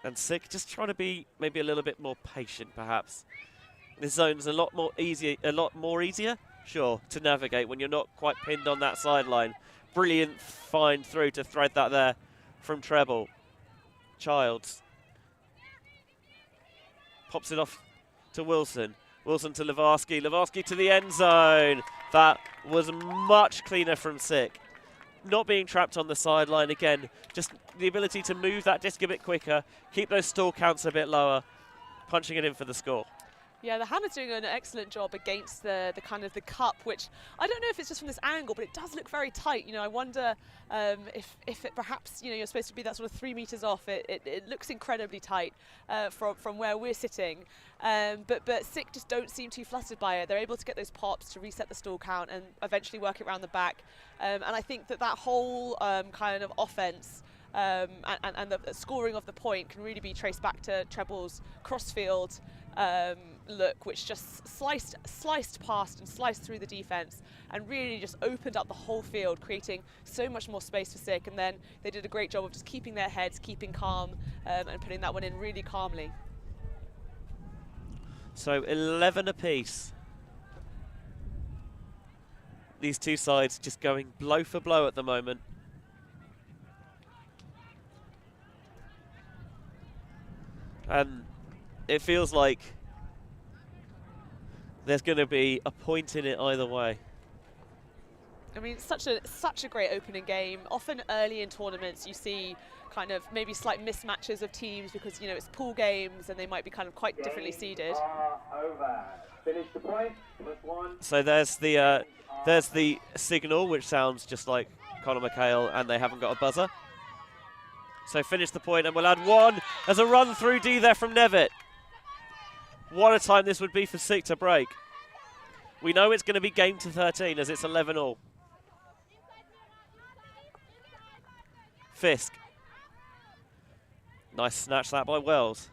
And SYC just trying to be maybe a little bit more patient, perhaps. This zone's a lot more easier, sure, to navigate when you're not quite pinned on that sideline. Brilliant find through to thread that there from Treble. Childs pops it off to Wilson. Wilson to Livarski. Livarski to the end zone. That was much cleaner from SYC. Not being trapped on the sideline again. Just the ability to move that disc a bit quicker, keep those stall counts a bit lower, punching it in for the score. Yeah, the hammer's doing an excellent job against the kind of the cup, which I don't know if it's just from this angle, but it does look very tight. You know, I wonder if it perhaps, you know, you're supposed to be that sort of 3 meters off. It looks incredibly tight from where we're sitting. But SYC just don't seem too flustered by it. They're able to get those pops to reset the stall count and eventually work it around the back. And I think that whole kind of offense and the scoring of the point can really be traced back to Treble's crossfield look, which just sliced past and sliced through the defense and really just opened up the whole field, creating so much more space for SYC. And then they did a great job of just keeping their heads, keeping calm, and putting that one in really calmly. So 11 apiece. These two sides just going blow for blow at the moment. And it feels like there's going to be a point in it either way. I mean, such a great opening game. Often early in tournaments, you see kind of maybe slight mismatches of teams because, you know, it's pool games and they might be kind of quite differently seeded. Finish the point, +1. So there's the signal, which sounds just like Conor McHale, and they haven't got a buzzer. So finish the point, and we'll add 1. There's a run through D there from Nevitt. What a time this would be for SYC to break. We know it's going to be game to 13 as it's 11-all. Fisk. Nice snatch that by Wells.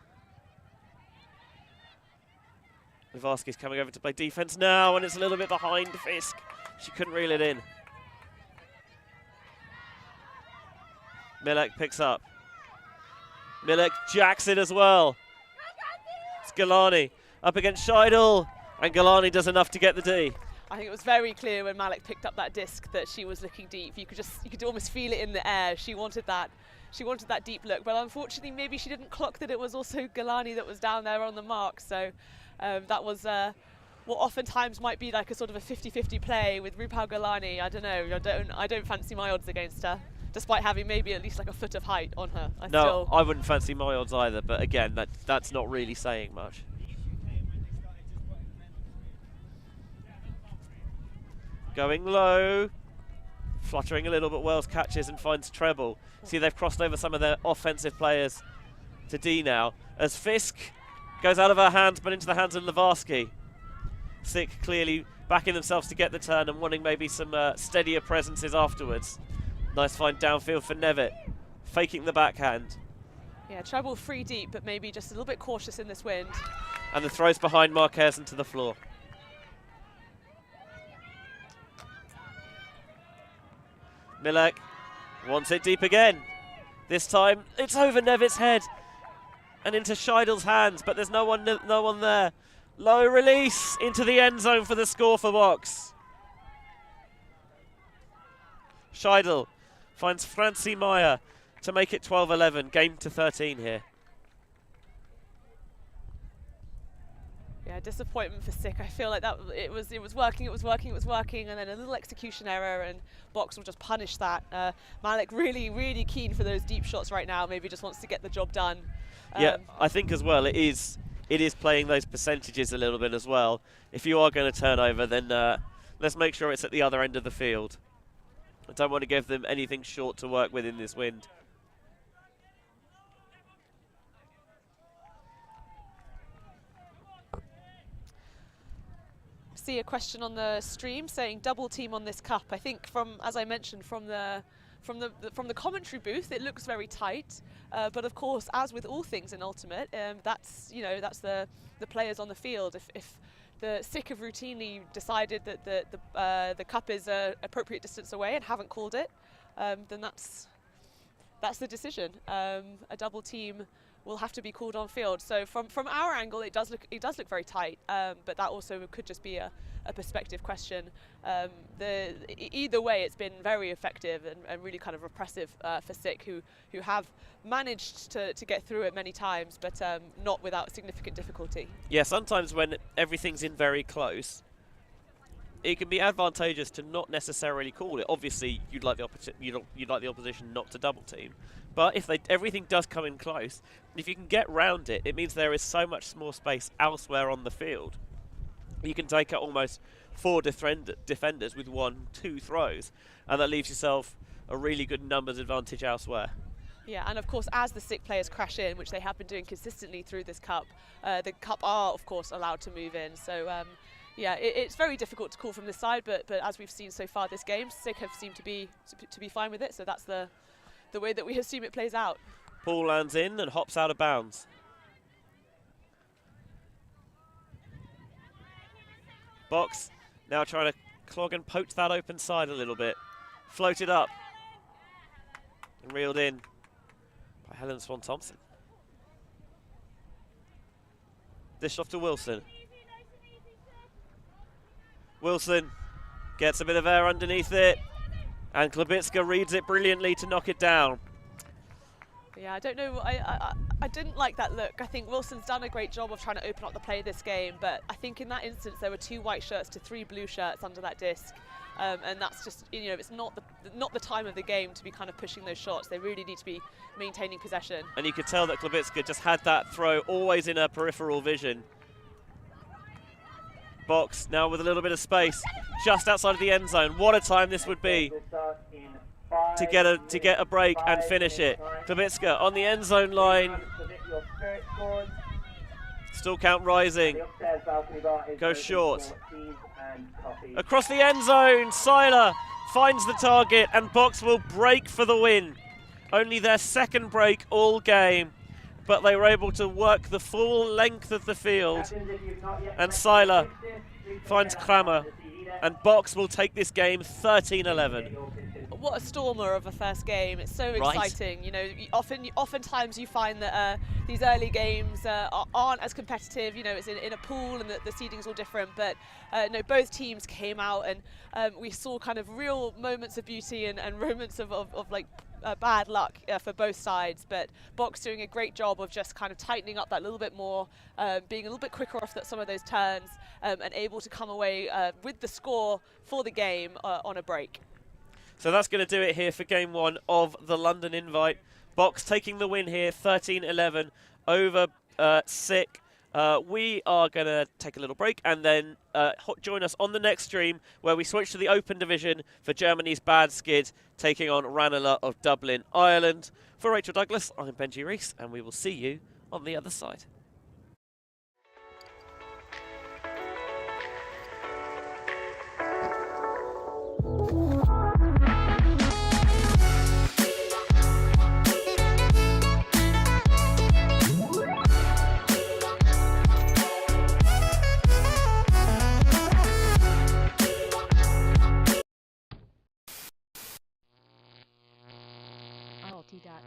Livarski's coming over to play defense now, and it's a little bit behind Fisk. She couldn't reel it in. Milek picks up. Milek jacks it as well. It's Galani up against Scheidel, and Galani does enough to get the D. I think it was very clear when Malek picked up that disc that she was looking deep. You could almost feel it in the air. She wanted that deep look, but unfortunately maybe she didn't clock that it was also Galani that was down there on the mark. So that was what oftentimes might be like a sort of a 50-50 play with Rupal Galani. I don't know. I don't fancy my odds against her, despite having maybe at least like a foot of height on her. I wouldn't fancy my odds either, but again, that's not really saying much. Going low, fluttering a little, but Wells catches and finds treble. See, they've crossed over some of their offensive players to D now, as Fisk goes out of her hands, but into the hands of Livarski. SYC clearly backing themselves to get the turn and wanting maybe some steadier presences afterwards. Nice find downfield for Nevitt, faking the backhand. Yeah, treble 3 deep, but maybe just a little bit cautious in this wind. And the throws behind Marquez into the floor. Milek wants it deep again. This time it's over Nevitt's head and into Scheidel's hands, but there's no one there. Low release into the end zone for the score for Box. Scheidel finds Francie Meyer to make it 12-11, game to 13 here. Yeah, disappointment for SYC. I feel like that it was working, and then a little execution error, and Box will just punish that. Malek really keen for those deep shots right now. Maybe just wants to get the job done. Yeah, I think as well it is playing those percentages a little bit as well. If you are going to turn over, then let's make sure it's at the other end of the field. I don't want to give them anything short to work with in this wind. See a question on the stream saying double team on this cup. I think as I mentioned, from the commentary booth, it looks very tight. But of course, as with all things in Ultimate, that's the players on the field. If the SYC have routinely decided that the cup is an appropriate distance away and haven't called it, then that's the decision. A double team will have to be called on field. So from our angle, it does look very tight, but that also could just be a perspective question. Either way, it's been very effective and really kind of repressive for SYC, who have managed to get through it many times, but not without significant difficulty. Yeah, sometimes when everything's in very close, it can be advantageous to not necessarily call it. Obviously, you'd like the opposition not to double team. But if everything does come in close, if you can get round it, it means there is so much more space elsewhere on the field. You can take out almost 4 defenders with 1-2 throws, and that leaves yourself a really good numbers advantage elsewhere. Yeah, and of course, as the SYC players crash in, which they have been doing consistently through this cup, the cup are, of course, allowed to move in. So, yeah, it's very difficult to call from this side, but as we've seen so far this game, SYC have seemed to be fine with it. So that's the way that we assume it plays out. Paul lands in and hops out of bounds. Box now trying to clog and poach that open side a little bit. Floated up and reeled in by Helen Swan-Thompson. Dish off to Wilson. Wilson gets a bit of air underneath it, and Klabitska reads it brilliantly to knock it down. Yeah, I don't know. I didn't like that look. I think Wilson's done a great job of trying to open up the play this game, but I think in that instance there were 2 white shirts to 3 blue shirts under that disc. and that's just, you know, it's not the time of the game to be kind of pushing those shots. They really need to be maintaining possession. And you could tell that Klebitska just had that throw always in her peripheral vision. Box now with a little bit of space, just outside of the end zone. What a time this would be to get a break and finish it. Klebitska on the end zone line. Still count rising. Goes short. Across the end zone, Seiler finds the target and Box will break for the win. Only their second break all game, but they were able to work the full length of the field. And Seiler finds Kramer, and Box will take this game 13-11. What a stormer of a first game. It's so exciting. You know, oftentimes you find that these early games aren't as competitive. You know, it's in a pool and the seeding's all different. But no, both teams came out and we saw kind of real moments of beauty and moments of like bad luck for both sides. But Box doing a great job of just kind of tightening up that little bit more, being a little bit quicker off some of those turns, and able to come away with the score for the game on a break. So that's going to do it here for game one of the London Invite. Box taking the win here, 13-11 over SYC. We are going to take a little break and then join us on the next stream where we switch to the Open Division for Germany's Bad Skid taking on Ranelagh of Dublin, Ireland. For Rachel Douglas, I'm Benji Rees, and we will see you on the other side.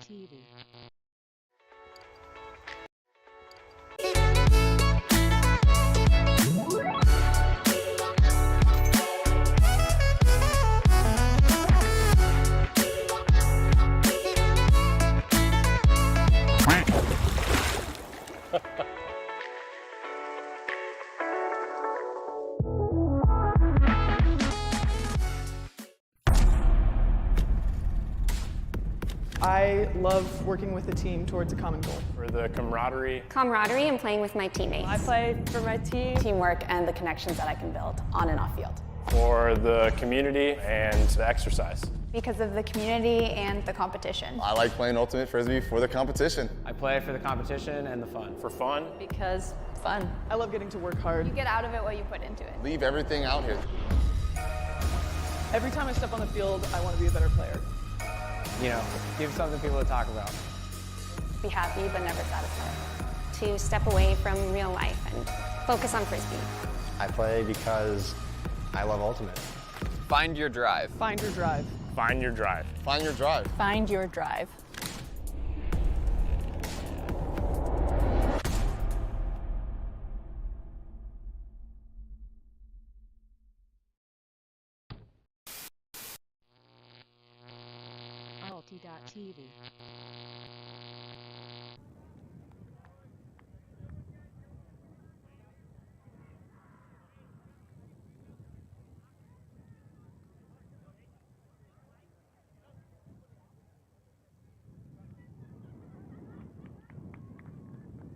TV. I love working with a team towards a common goal. For the camaraderie. Camaraderie and playing with my teammates. I play for my team. Teamwork and the connections that I can build on and off field. For the community and the exercise. Because of the community and the competition. I like playing Ultimate Frisbee for the competition. I play for the competition and the fun. For fun. Because fun. I love getting to work hard. You get out of it what you put into it. Leave everything out here. Every time I step on the field, I want to be a better player. You know, give something people to talk about. Be happy but never satisfied. To step away from real life and focus on Frisbee. I play because I love Ultimate. Find your drive. Find your drive. Find your drive. Find your drive. Find your drive. AUT.TV.